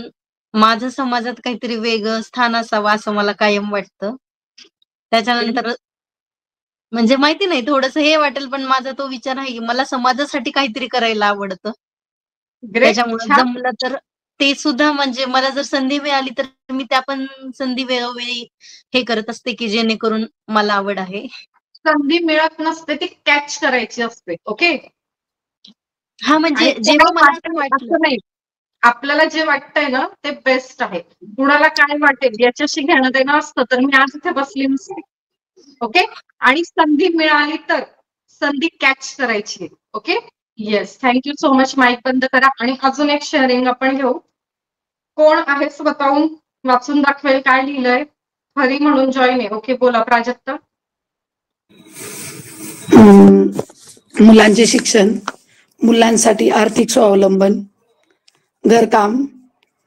माझं समाजात काहीतरी वेगळं स्थान असावं असं मला कायम वाटतं. त्याच्यानंतर म्हणजे माहिती नाही, थोडंसं हे वाटेल पण माझा तो विचार आहे की मला समाजासाठी काहीतरी करायला आवडतं. ग्रेट, त्याच्यामुळे छान. जमलं तर ते सुद्धा म्हणजे मला जर संधी मिळाली तर मी त्या पण संधी वेळोवेळी हे करत असते की जेणेकरून मला आवड आहे. संधी मिळत नसते, ती कॅच करायची असते. ओके. हा म्हणजे आणि जेव्हा मला असं वाटलं असं नाही, आपल्याला जे वाटतंय ना ते बेस्ट आहे. कुणाला काय वाटेल याच्याशी घेणं देणं असतं तर मी आज इथे बसली नसते. ओके. आणि संधी मिळाली तर संधी कॅच करायची. Okay. Yes, thank you so much. Mic बंद करा. आणि अजून एक शेअरिंग आपण घेऊ. कोण आहे स्वतःहून वाचून दाखवेल काय लिहिलंय? हरी म्हणून जॉईन आहे. ओके, बोला प्राजक्ता. मुलांचे शिक्षण, मुलांसाठी आर्थिक स्वावलंबन, घरकाम,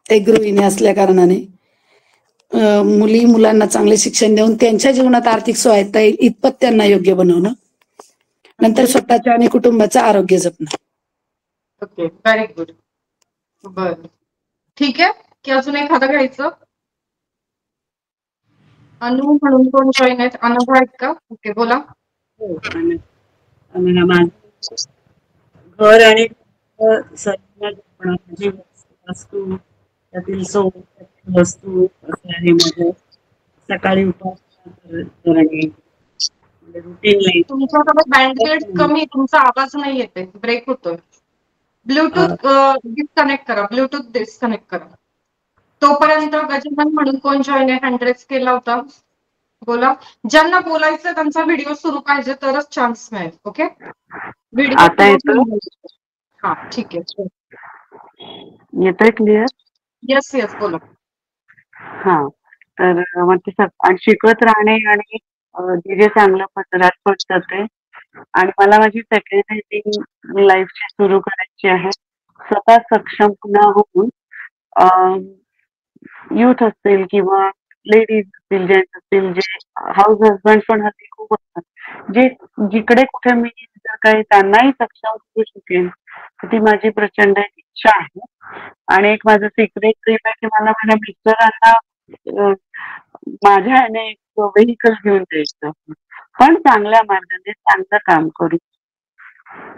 एक गृहिणी असल्या कारणाने मुलांना चांगले शिक्षण देऊन त्यांच्या जीवनात आर्थिक स्वायत्ता येईल इतपत त्यांना योग्य बनवणं, नंतर स्वतःच्या आणि कुटुंबाचं आरोग्य जपणं. Okay, very good. बर, ठीक आहे की अजून एखादं घ्यायचं? अनु म्हणून कोण जॉईन आहेत? अनुभव आहेत का? ओके, बोला. हो, घर आणि जी वस्तू, त्यातील वस्तू असं आहे माझं. सकाळी उठून करणे, रुटीन लाईफ. तुमच्याकडे बँडविड्थ कमी, तुमचा आवाज नाही येते, ब्रेक होतोय. ब्लूटूथ डिस्कनेक्ट करा. ब्लूटूथ डिस्कनेक्ट करा. तोपर्यंत गजानन म्हणून कोण जॉईन आहे? हँडरेस केला होता. बोला. ज्यांना बोलायचं त्यांचा व्हिडिओ सुरू पाहिजे तरच चान्स मिळेल. ओके. आता येतो? हा, ठीक आहे. येतोय क्लिअर? येस येस, बोला. हा, तर मग ते शिकत राहणे आणि जे चांगलं पदरात पडतं ते. आणि मला माझी सेकंड हेल्पिंग लाईफ सुरू करायची आहे. स्वतः सक्षम पुन्हा होऊन युथ असतील किंवा लेडीज असतील, जेंट्स असतील, जे हाऊस हजबंड पण हल्ली खूप असतात, जे जिकडे कुठे मी जर काही त्यांनाही सक्षम करू शकेन, ती माझी प्रचंड इच्छा आहे. आणि एक माझं सिक्रेट ड्रीम आहे की मला माझ्या मिस्टरांना माझ्या ह्याने एक व्हेकल घेऊन द्यायचं, पण चांगल्या मार्गाने चांगलं काम करू.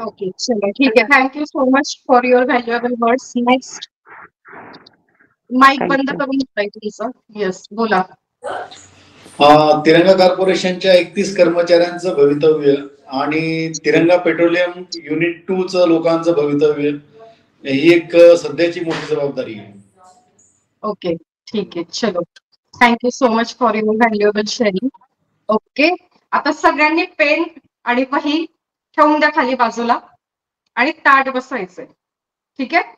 ओके, चलो ठीक आहे. Thank you so much for your valuable words. Next, mic बंद थँक्यू. करून घेताय तुमचं. येस, बोला. तिरंगा कॉर्पोरेशनच्या 31 कर्मचाऱ्यांचं भवितव्य आणि तिरंगा पेट्रोलियम युनिट 2 चं लोकांचं भवितव्य ही एक सध्याची मोठी जबाबदारी आहे. ओके, ठीक आहे, चलो. Thank you so much for your valuable sharing. Okay, आता सगळ्यांनी पेन आणि वही ठेवून द्या खाली बाजूला आणि ताट बसायचंय. ठीक आहे,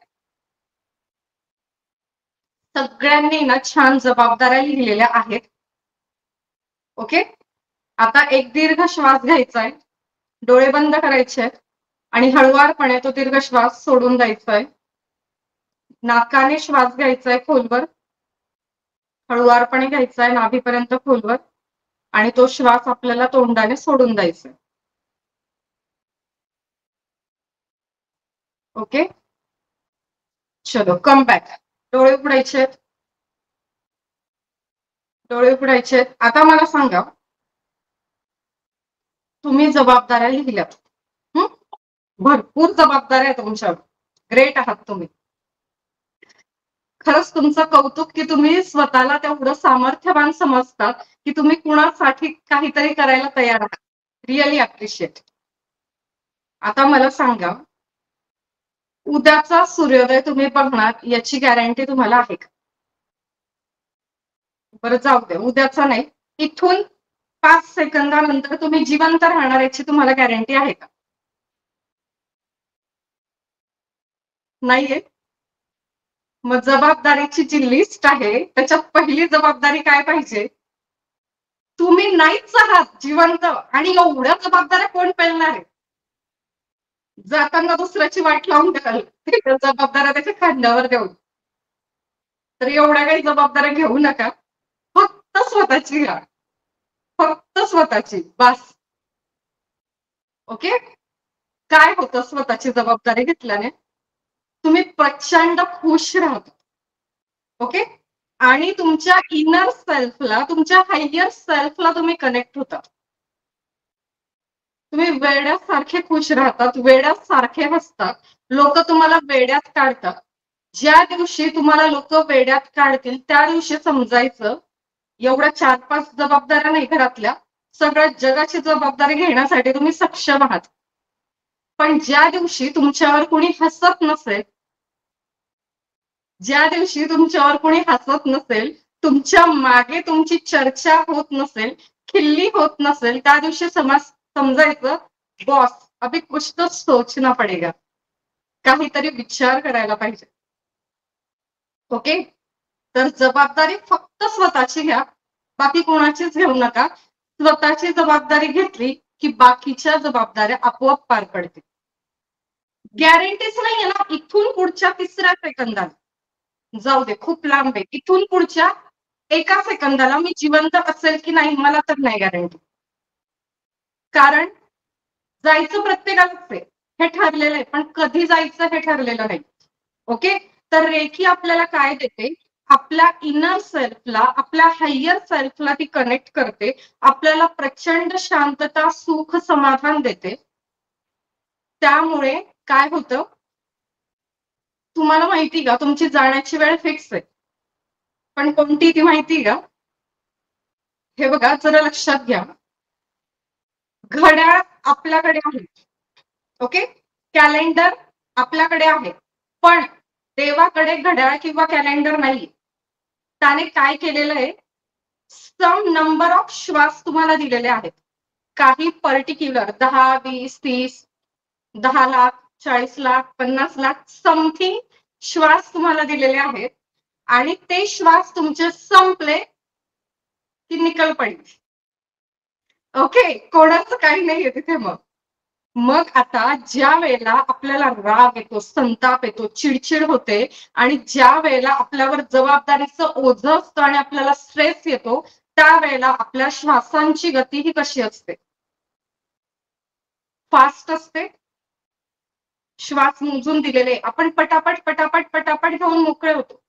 सगळ्यांनी ना छान जबाबदाऱ्या लिहिलेल्या आहेत. ओके, आता एक दीर्घ श्वास घ्यायचा आहे, डोळे बंद करायचे आणि हळुवारपणे तो दीर्घ श्वास सोडून द्यायचा आहे. नाकाने श्वास घ्यायचा आहे खोलवर, हळुवारपणे घ्यायचा आहे नाभीपर्यंत खोलवर, आणि तो श्वास आपल्याला तोंडाने सोडून द्यायचा आहे. ओके, चलो कम बॅक. डोळे उघडायचे, डोळे उघडायचे. आता मला सांगा, तुम्ही जबाबदाऱ्या लिहिल्यात, भरपूर जबाबदाऱ्या आहेत तुमच्यावर. ग्रेट आहात तुम्ही. खरंच तुमचं कौतुक की तुम्ही स्वतःला तेवढं सामर्थ्यवान समजतात की तुम्ही कुणासाठी काहीतरी करायला तयार आहात. Really appreciate. आता मला सांगा, उद्याचा सूर्योदय तुम्ही बघणार याची गॅरंटी तुम्हाला आहे का? बरं जाऊ द्या, उद्याचा नाही, इथून 5 सेकंदानंतर तुम्ही जिवंत राहणार याची तुम्हाला गॅरंटी आहे का? नाहीये. मग जबाबदारीची जी लिस्ट आहे त्याच्यात पहिली जबाबदारी काय पाहिजे? तुम्ही नाहीच आहात जिवंत, आणि एवढ्या जबाबदाऱ्या कोण पेलणार आहे? जाताना दुसऱ्याची वाट लावून द्याल, जबाबदाऱ्या त्याच्या खांद्यावर देऊन. तर एवढ्या काही जबाबदाऱ्या घेऊ नका, फक्त स्वतःची घ्या, फक्त स्वतःची, बस. ओके, काय होतं स्वतःची जबाबदारी घेतल्याने? तुम्ही प्रचंड खुश राहता. ओके, आणि तुमच्या इनर सेल्फला, तुमच्या हायर सेल्फला तुम्ही कनेक्ट होता. तुम्ही वेड्यासारखे खुश राहतात, वेड्यासारखे हसतात. लोक तुम्हाला वेड्यात काढतात. ज्या दिवशी तुम्हाला लोक वेड्यात काढतील त्या दिवशी समजायचं एवढ्या 4-5 जबाबदाऱ्या नाही घरातल्या, सगळ्या जगाची जबाबदारी घेण्यासाठी तुम्ही सक्षम आहात. पण ज्या दिवशी तुमच्यावर कोणी हसत नसेल, ज्या दिवशी तुमच्यावर कोणी हसत नसेल, तुमच्या मागे तुमची चर्चा होत नसेल, खिल्ली होत नसेल, त्या दिवशी समजायचं बॉस अभी कुछ तो सोचना पडेगा, काहीतरी विचार करायला पाहिजे. ओके, तर जबाबदारी फक्त स्वतःची घ्या, बाकी कोणाचीच घेऊ नका. स्वतःची जबाबदारी घेतली की बाकीच्या जबाबदाऱ्या आपोआप पार पडतील. गॅरंटीच नाहीये ना इथून पुढच्या 3ऱ्या सेकंदाला, जाऊ दे खूप लांब आहे, इथून पुढच्या 1 सेकंदाला मी जिवंत असेल की नाही मला तर नाही गॅरंटी. कारण जायचं प्रत्येकालाच आहे, हे ठरलेलं आहे, पण कधी जायचं हे ठरलेलं नाही. ओके, तर रेखी आपल्याला काय देते? आपल्या इनर सेल्फला, आपल्या हायर सेल्फला ती कनेक्ट करते, आपल्याला प्रचंड शांतता, सुख, समाधान देते. त्यामुळे काय होतं, तुम्हाला माहिती का तुमची जाण्याची वेळ फिक्स आहे, पण कोणती ती माहिती का? हे बघा, जरा लक्षात घ्या. घड्याळ आपल्याकडे आहे, ओके, कॅलेंडर आपल्याकडे आहे, पण देवाकडे घड्याळ किंवा कॅलेंडर नाही. त्याने काय केलेलं आहे? सम नंबर ऑफ श्वास तुम्हाला दिलेले आहेत. काही पर्टिक्युलर 10, 20, 30, 10 लाख, 40 लाख, 50 लाख समथिंग श्वास तुम्हाला दिलेले आहेत, आणि ते श्वास तुमचे संपले की निकल पडली. ओके, कोणाचं काही नाहीये तिथे. मग आता ज्या वेळेला आपल्याला राग येतो, संताप येतो, चिडचिड होते, आणि ज्या वेळेला आपल्यावर जबाबदारीचं ओझं असतं आणि आपल्याला स्ट्रेस येतो, त्यावेळेला आपल्या श्वासांची गती ही कशी असते? फास्ट असते. श्वास मोजून दिलेले, आपण पटापट पटापट पटापट घेऊन मोकळे होतो.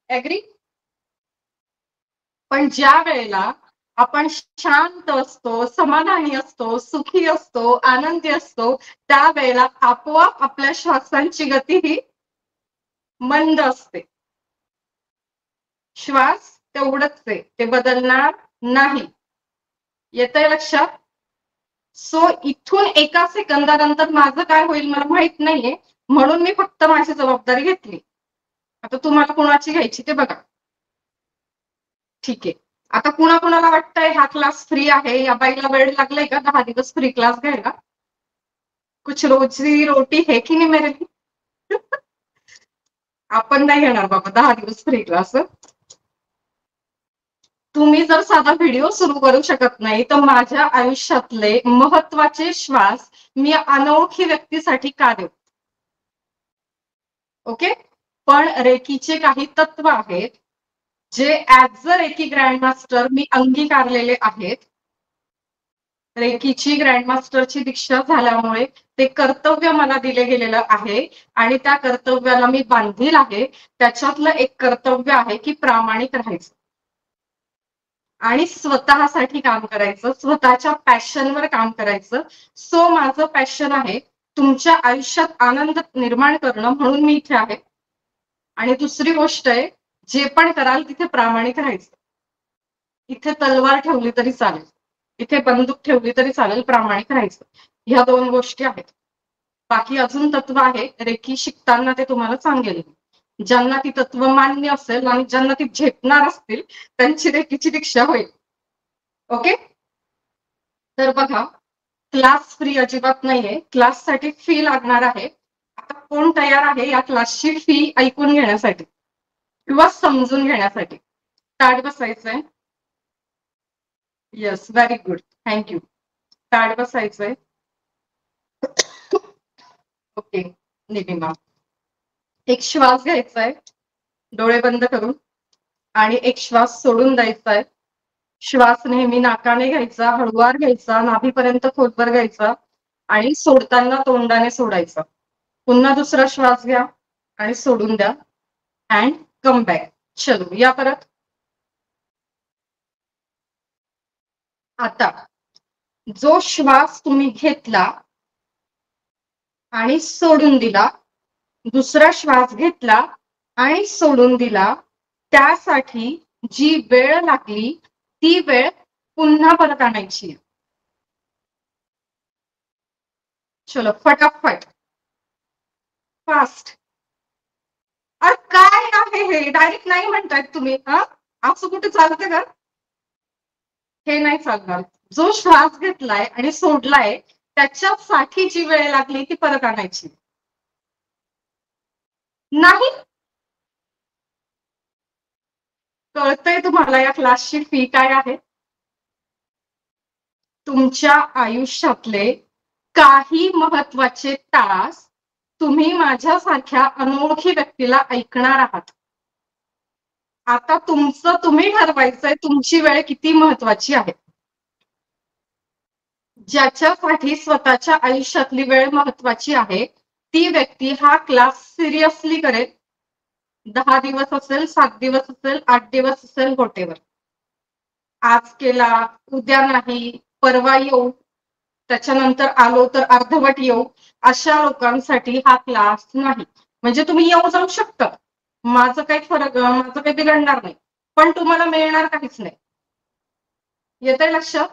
ऍग्री? पण ज्या वेळेला आपण शांत असतो, समाधानी असतो, सुखी असतो, आनंदी असतो, त्यावेळेला आपोआप आपल्या श्वासांची गती ही मंद असते. श्वास तेवढंच आहे, ते बदलणार नाही. येतंय लक्षात? सो इथून एका सेकंदानंतर माझं काय होईल मला माहित नाहीये, म्हणून मी फक्त माझी जबाबदारी घेतली. आता तुम्हाला कोणाची घ्यायची ते बघा. ठीक आहे. आता कुणाला वाटतंय हा क्लास फ्री आहे, या बाईला वेळ लागलाय का 10 दिवस फ्री क्लास घ्यायला? कुछ रोजी रोटी है की नाही मेरे लिए? आपण नाही घेणार बाबा 10 दिवस फ्री क्लास. तुम्ही जर साधा व्हिडिओ सुरू करू शकत नाही तर माझ्या आयुष्यातले महत्वाचे श्वास मी अनोळखी व्यक्तीसाठी का देऊ? ओके. पण रेकीचे काही तत्व आहेत जे ऍज अ रेकी ग्रँडमास्टर मी अंगीकारलेले आहेत. रेकीची ग्रँडमास्टरची दीक्षा झाल्यामुळे ते कर्तव्य मला दिले गेलेलं आहे आणि त्या कर्तव्याला मी बांधील आहे. त्याच्यातलं एक कर्तव्य आहे की प्रामाणिक राहायचं आणि स्वतःसाठी काम करायचं, स्वतःच्या पॅशनवर काम करायचं. सो माझं पॅशन आहे तुमच्या आयुष्यात आनंद निर्माण करणं, म्हणून मी इथे आहे. आणि दुसरी गोष्ट आहे, जे पण कराल तिथे प्रामाणिक राहायचं. इथे तलवार ठेवली तरी चालेल, इथे बंदूक ठेवली तरी चालेल, प्रामाणिक राहायचं. ह्या 2 गोष्टी आहेत. बाकी अजून तत्व आहे, रेकी शिकताना ते तुम्हाला सांगेल. ज्यांना ती तत्व मान्य असेल आणि ज्यांना ती झेपणार असतील त्यांची रेकीची दीक्षा होईल. ओके. तर बघा, क्लास फ्री अजिबात नाहीये, क्लाससाठी फी लागणार आहे. आता कोण तयार आहे या क्लासची फी ऐकून घेण्यासाठी किंवा समजून घेण्यासाठी? ताट बसायचंय. Yes, very good, thank you. ताट बसायचंय. ओके. निलिमा, एक श्वास घ्यायचा आहे डोळे बंद करून आणि एक श्वास सोडून द्यायचा आहे. श्वास नेहमी नाकाने घ्यायचा, हळूवार घ्यायचा, नाभीपर्यंत खोलवर घ्यायचा आणि सोडताना तोंडाने सोडायचा. पुन्हा दुसरा श्वास घ्या आणि सोडून द्या अँड कम बॅक. चलो, या परत. आता जो श्वास तुम्ही घेतला आणि सोडून दिला, दुसरा श्वास घेतला आणि सोडून दिला, त्यासाठी जी वेळ लागली ती वेळ पुन्हा परत आणायची. चलो फटाफट, फास्ट. अरे काय आहे हे? डायरेक्ट नाही म्हणतायत तुम्ही. असं कुठे चालतं का? हे नाही चालणार. जो श्वास घेतलाय आणि सोडलाय त्याच्यासाठी जी वेळ लागली ती परत आणायची नाही. कळतंय तुम्हाला या क्लासची फी काय आहे? तुमच्या आयुष्यातले काही महत्वाचे तास तुम्ही माझ्यासारख्या अनोळखी व्यक्तीला ऐकणार आहात. आता तुमचं तुम्ही ठरवायचंय तुमची वेळ किती महत्वाची आहे. ज्याच्यासाठी स्वतःच्या आयुष्यातली वेळ महत्वाची आहे ती व्यक्ती हा क्लास सिरियसली करेल. 10 दिवस असेल, 7 दिवस असेल, 8 दिवस असेल, व्हॉटेवर. आज केला, उद्या नाही, परवा येऊ, त्याच्यानंतर आलो तर अर्धवट येऊ, अशा लोकांसाठी हा क्लास नाही. म्हणजे तुम्ही येऊ जाऊ शकता, माझं काही बिघडणार नाही, पण तुम्हाला मिळणार काहीच नाही. येतंय लक्षात?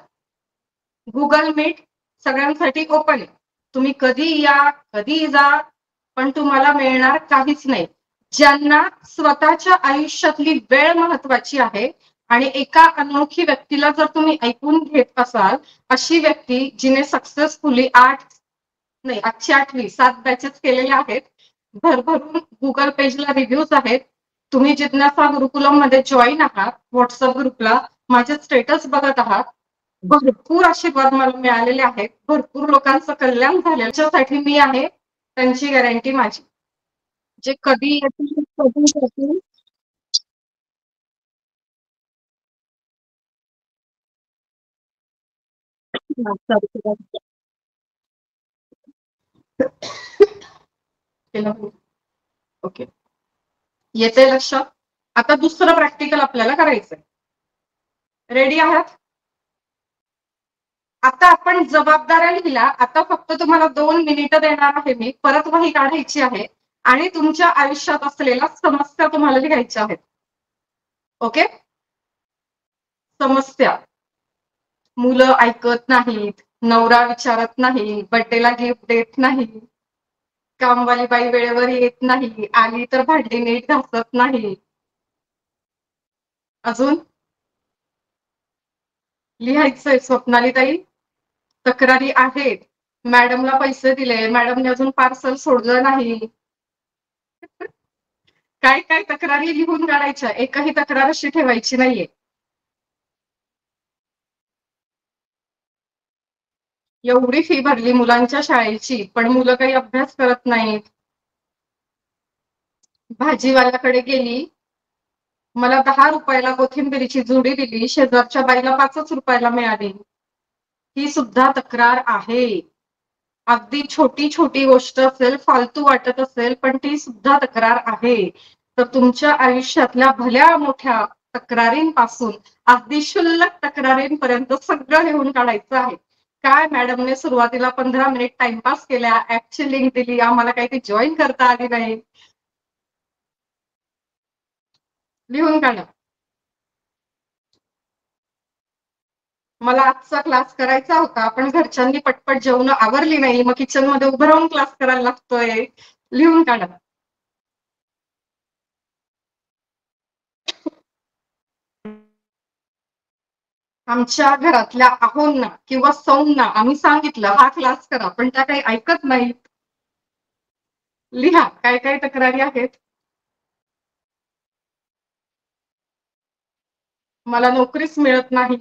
गुगल मीट सगळ्यांसाठी ओपन आहे. तुम्ही कधी या, कधी जा, पण तुम्हाला मिळणार काहीच नाही. ज्यांना स्वतःच्या आयुष्यातली वेळ महत्वाची आहे आणि एका अनोळखी व्यक्तीला जर तुम्ही ऐकून घेत असाल, अशी व्यक्ती जिने सक्सेसफुली 8ची 8वी 7 बॅचेस केलेल्या आहेत, भरभरून गुगल पेजला रिव्ह्यूज आहेत. तुम्ही जिज्ञासा गुरुकुलम मध्ये जॉईन आहात, व्हॉट्सअप ग्रुपला माझे स्टेटस बघत आहात, भरपूर आशीर्वाद मला मिळालेले आहेत, भरपूर लोकांचं कल्याण झाल्यासाठी मी आहे, त्यांची गॅरंटी माझी. जे कधी येतील कधी येतील ओके. येते लक्षात? आता दुसरं प्रॅक्टिकल आपल्याला करायचंय. रेडी आहात? आता आपण जबाबदाऱ्या लिहिला. आता फक्त तुम्हाला 2 मिनिटं देणार आहे मी. परत वही काढायची आहे आणि तुमच्या आयुष्यात असलेल्या समस्या तुम्हाला लिहायच्या आहेत. ओके? समस्या. मुलं ऐकत नाहीत, नवरा विचारत नाही, बर्थडेला गिफ्ट देत नाही, कामवाली बाई वेळेवर येत नाही, आली तर भांडी नीट घासत नाही. अजून लिहायचंय स्वप्नाली ताई. तक्रारी आहेत. मॅडमला पैसे दिले, मॅडमने अजून पार्सल सोडलं नाही. काय काय तक्रारी लिहून काढायच्या. एकही तक्रार अशी ठेवायची नाहीये. एवढी फी भरली मुलांच्या शाळेची, पण मुलं काही अभ्यास करत नाहीत. भाजीवाल्याकडे गेली, मला 10 रुपयाला कोथिंबिरीची जुडी दिली, शेजारच्या बाईला 5 रुपयाला मिळाली. ही सुद्धा तक्रार आहे. अगदी छोटी छोटी गोष्ट असेल, फालतू वाटत असेल, पण ती सुद्धा तक्रार आहे. तर तुमच्या आयुष्यातल्या भल्या मोठ्या तक्रारींपासून अगदी क्षुल्लक तक्रारींपर्यंत सगळं लिहून काढायचं आहे. काय मॅडमने सुरुवातीला 15 मिनिट टाइमपास केल्या, ऍपची लिंक दिली, आम्हाला काही ती जॉईन करता आली नाही. लिहून काढा. मला आजचा क्लास करायचा होता, पण घरच्यांनी पटपट जेवण आवरली नाही, मग किचन मध्ये उभं राहून क्लास करायला लागतोय. लिहून काढा. आमच्या घरातल्या आहोंना किंवा सौंना आम्ही सांगितलं हा क्लास करा, पण त्या काही ऐकत नाहीत. लिहा काय काय तक्रारी आहेत. मला नोकरीच मिळत नाही,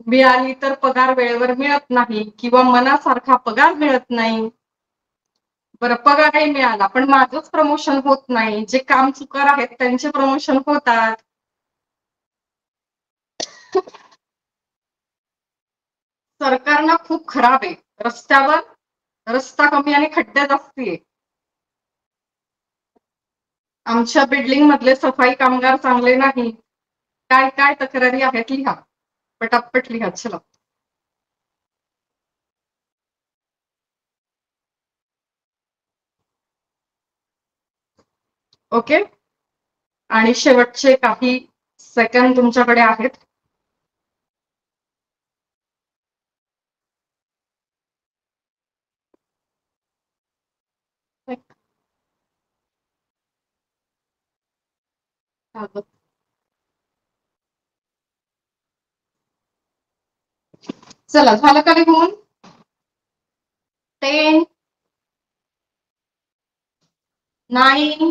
मिळाली तर पगार वेळेवर मिळत नाही, किंवा मनासारखा पगार मिळत नाही. बरं, पगारही मिळाला पण माझंच प्रमोशन होत नाही. जे काम चुकार आहेत त्यांचे प्रमोशन होतात. सरकारनं खूप खराब आहे. रस्त्यावर रस्ता कमी आणि खड्डे जास्त आहे. आमच्या बिल्डिंग मधले सफाई कामगार चांगले नाही. काय काय तक्रारी आहेत लिहा. पटापट लिहा. चला. ओके. आणि शेवटचे काही सेकंद तुमच्याकडे आहेत. चला, झालं का लिहून? 10 9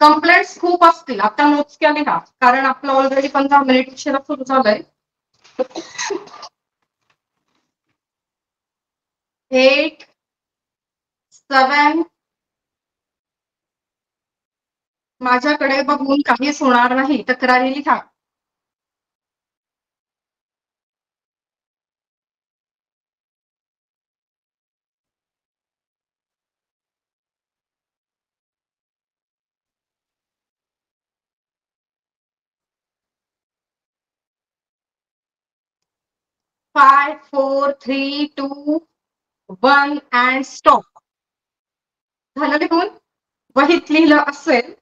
कंप्लेंट्स खूप असतील. आता मोजक्या लिहा, कारण आपलं ऑलरेडी 15 मिनिट उशिरा सुरू झालंय. 8 7 माझ्याकडे बघून काहीच होणार नाही. तक्रारी लिहा. 5 4 3 2 1 अँड स्टॉप. झालं लिहून? वहीत लिहिलं असेल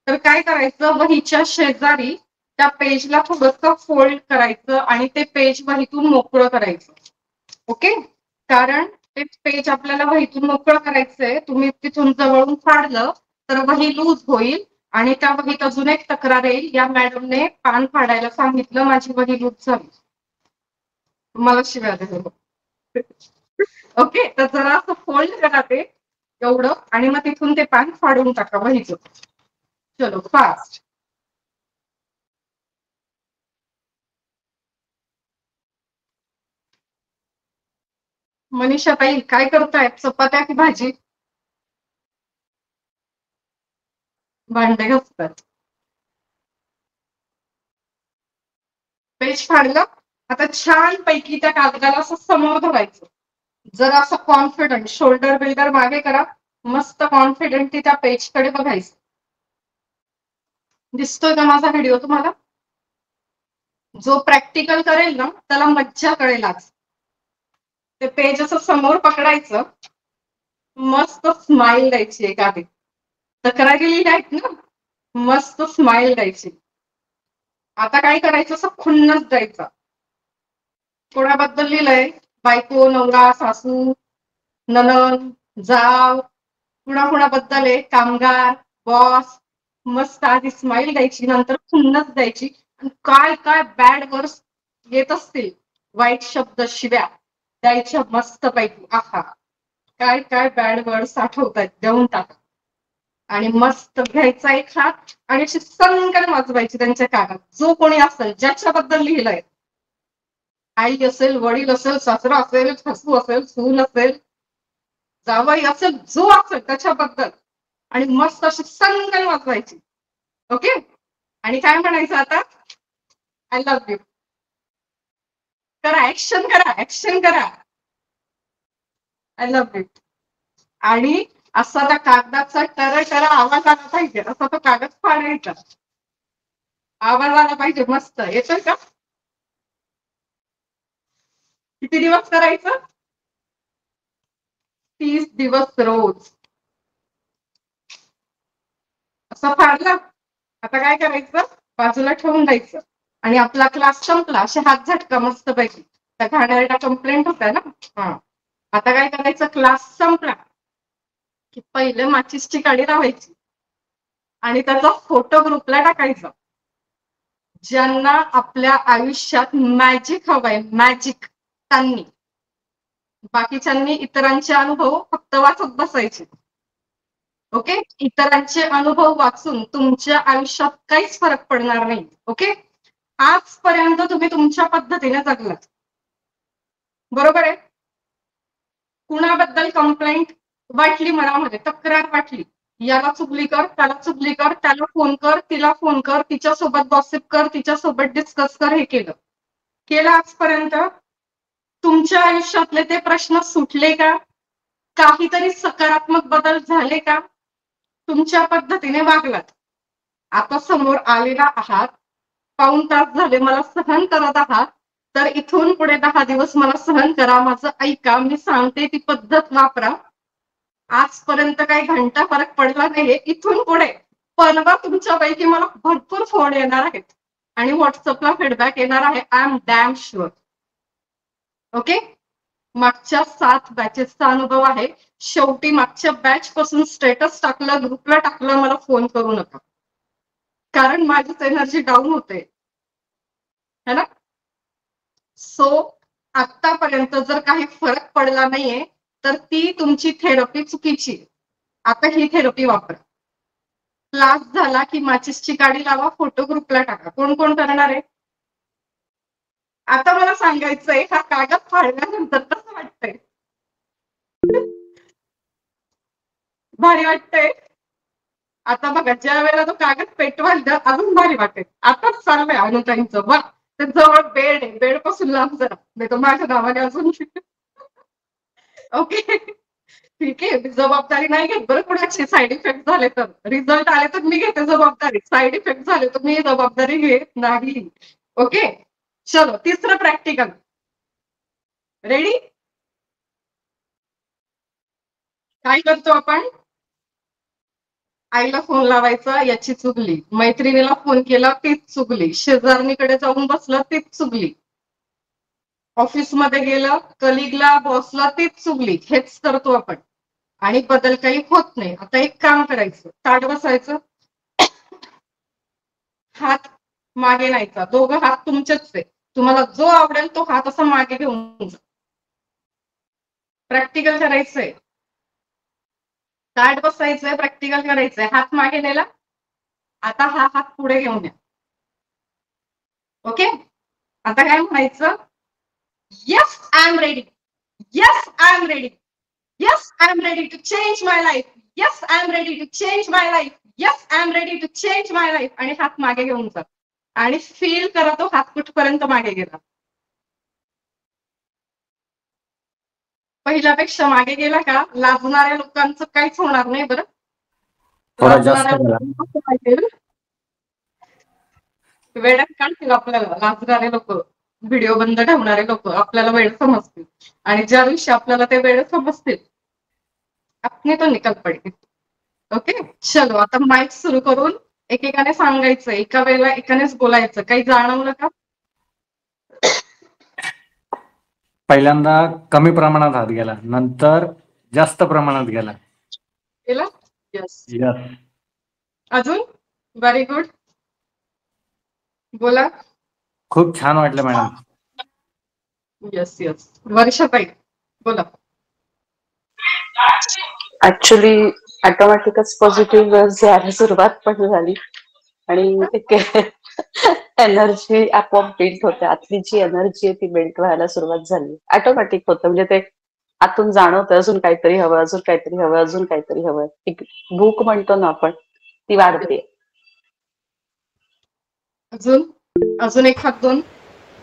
तर काय करायचं, वहीच्या शेजारी त्या पेजला थोडंसं फोल्ड करायचं आणि ते पेज वहीतून मोकळं करायचं. ओके. कारण ते पेज आपल्याला वहीतून मोकळं करायचंय. तुम्ही तिथून जवळून फाडलं तर वही लूज होईल आणि त्या वहीत अजून एक तक्रार येईल, या मॅडमने पान फाडायला सांगितलं, माझी वही लूज झाली. मला शिव्या द्या. ओके. तर जरा असं फोल्ड करा ते एवढं आणि मग तिथून ते पान फाडून टाका वहीचं. चलो फास्ट. मनीषा ताई काय करतायत? चपात्या की भाजी? भांडे घासतात. पेज फाडलं. आता छान पैकी त्या कागदाला असं समोर धरायचं. जर असं कॉन्फिडंट शोल्डर बिल्डर मागे करा. मस्त कॉन्फिडंटली त्या पेजकडे बघायचं. दिसतोय का माझा व्हिडिओ तुम्हाला? जो प्रॅक्टिकल करेल ना त्याला मज्जा कळेल आज. ते पेज असं समोर पकडायचं, मस्त स्माइल द्यायची एक आधी. तक्रारी लिहिल्या आहेत ना, मस्त स्माइल द्यायची. आता काय करायचं, असं खुन्नस द्यायचा. कोणाबद्दल लिहिलंय, बायको, नवरा, सासू, नणंद, जाव, कुणाबद्दल आहे, कामगार, बॉस. मस्त आधी स्माइल द्यायची, नंतर खुन्नस द्यायची. काय काय बॅड वर्ड्स येत असतील, वाईट शब्द, शिव्या द्यायच्या मस्त पैकी. आहा, काय काय बॅड वर्ड्स आठवतात देऊन टाका. आणि मस्त घ्यायचा एक हात आणि अशी संकन वाजवायची त्यांच्या कानात. जो कोणी असेल, ज्याच्याबद्दल लिहिलंय, आई असेल, वडील असेल, सासरा असेल, सासू असेल, सून असेल, जावई असेल, जो असेल त्याच्याबद्दल, आणि मस्त अशी संकन वाजवायची. ओके. आणि काय म्हणायचं आता, आय लव्ह यू. करा, ऍक्शन करा, ऍक्शन करा. I love you. आणि असा त्या कागदाचा टर आवाज आला पाहिजे, असा तो कागद फाडायचा, आवाज आला पाहिजे. मस्त येतोय का? किती दिवस करायचं? 30 दिवस रोज. असं फाडलं. आता काय करायचं, बाजूला ठेवून द्यायचं. आणि आपला क्लास संपला, असे हात झटका मस्त पैकी. त्या घाणेरड्या कंप्लेंट होत्या ना. हा, आता काय करायचं, क्लास संपला की पहिले माचीसची काडी लावायची आणि त्याचा फोटो ग्रुपला टाकायचा. ज्यांना आपल्या आयुष्यात मॅजिक हवंय, मॅजिक, त्यांनी. बाकीच्यांनी इतरांचे अनुभव फक्त वाचत बसायचे. ओके. इतरांचे अनुभव वाचून तुमच्या आयुष्यात काहीच फरक पडणार नाही. ओके. आजपर्यंत तुम्ही तुमच्या पद्धतीने जगलात, बरोबर आहे. कुणाबद्दल कंप्लेंट वाटली, मनामध्ये तक्रार वाटली, याला चुगली कर, त्याला चुगली कर, त्याला फोन कर, तिला फोन कर, तिच्यासोबत गॉसिप कर, तिच्यासोबत डिस्कस कर, हे केलं आजपर्यंत. तुमच्या आयुष्यातले ते प्रश्न सुटले का? काहीतरी सकारात्मक बदल झाले का? तुमच्या पद्धतीने वागलात. आता समोर आलेला आहात, पाऊण तास झाले मला सहन करत आहात, तर इथून पुढे 10 दिवस मला सहन करा, माझं ऐका, मी सांगते ती पद्धत वापरा. आजपर्यंत काही घंटा फरक पडला नाहीये. इथून पुढे परवा तुमच्यापैकी मला भरपूर फोन येणार आहेत आणि व्हॉट्सअपला फीडबॅक येणार आहे. I am damn sure. Okay. मागच्या 7 बॅचेसचा अनुभव आहे. शेवटी मागच्या बॅच पासून स्टेटस टाकलं, ग्रुपला टाकलं, मला फोन करू नका, कारण माझीच एनर्जी डाऊन होते, है ना. सो आतापर्यंत जर काही फरक पडला नाहीये तर ती तुमची थेरपी चुकीची. आता ही थेरपी वापरा. क्लास झाला की माचीसची काडी लावा, फोटो ग्रुपला टाका. कोण कोण करणार आहे? आता मला सांगायचंय, हा कागद फाडल्यानंतर कसं वाटतंय? भारी वाटतंय. आता बघा, ज्या वेळेला तो कागद पेटवायला अजून भारी वाटेल. आताच चाललंय अनुताईंचं. वा, ते जवळ बेड आहे, बेड पासून लांब जरा, नाही तर माझ्या नावाने अजून. ओके, ठीक आहे. जबाबदारी नाही घेत बरं कुणाची. साईड इफेक्ट झाले तर, रिझल्ट आले तर मी घेते जबाबदारी, साईड इफेक्ट झाले तर मी जबाबदारी घेत नाही. ओके. चलो, तिसरं प्रॅक्टिकल. रेडी? काय करतो आपण? आईला फोन लावायचा, याची चुगली. मैत्रिणीला फोन केला, तीच चुगली. शेजारणीकडे जाऊन बसलं, तीच चुगली. ऑफिसमध्ये गेलं, कलिगला, बॉसला, तीच चुगली. हेच करतो आपण आणि बदल काही होत नाही. आता एक काम करायचं, ताट बसायचं, हात मागे न्यायचा. दोघं हात तुमचेच आहे. तुम्हाला जो आवडेल तो हात असा मागे घेऊन जा. प्रॅक्टिकल करायचंय. ताट बसायचंय, प्रॅक्टिकल करायचंय. हात मागे नेला, आता हा हात पुढे घेऊन या. ओके. आता काय म्हणायचं? Yes, I am ready. Yes, I am ready. Yes, I am ready to change my life. Yes, I am ready to change my life. Yes, I am ready to change my life. आणि हात मागे घेऊन जा आणि feel करा तो हात कुठपर्यंत मागे गेला. पहिल्यापेक्षा मागे गेला का? लाजणाऱ्या लोकांचं काहीच होणार नाही बरं. थोडा जास्त लाजणाऱ्या गेला. लोकांचं कसं माहितीये? वेड्यात काढतील आपल्याला लाजणारे लोक, व्हिडिओ बंद ठेवणारे लोक आपल्याला वेळ समजतील, आणि ज्या दिवशी आपल्याला ते वेळ समजतील अपने तो निकल पडेल. ओके, चलो आता माईक सुरू करून एकेकाने सांगायचं, एका वेळेला एकानेच बोलायचं. काही जाणवलं का? पहिल्यांदा कमी प्रमाणात हात गेला, नंतर जास्त प्रमाणात गेला. केलं? यस. यस. अजून? Very good. बोला. खूप छान वाटलं मॅडम. Yes yes. वर्षाताई बोला. ऍक्च्युली ऑटोमॅटिकच पॉझिटिव्ह यायला सुरुवात पण झाली आणि एनर्जी आपोआप बिल्ड होते. आतली जी एनर्जी आहे ती बिल्ड व्हायला सुरुवात झाली. ऑटोमॅटिक होतं, म्हणजे ते आतून जाणवतं अजून काहीतरी हवं, अजून काहीतरी हवं, अजून काहीतरी हवं. एक भूक म्हणतो ना आपण, ती वाढते. अजून अजून एक हात दोन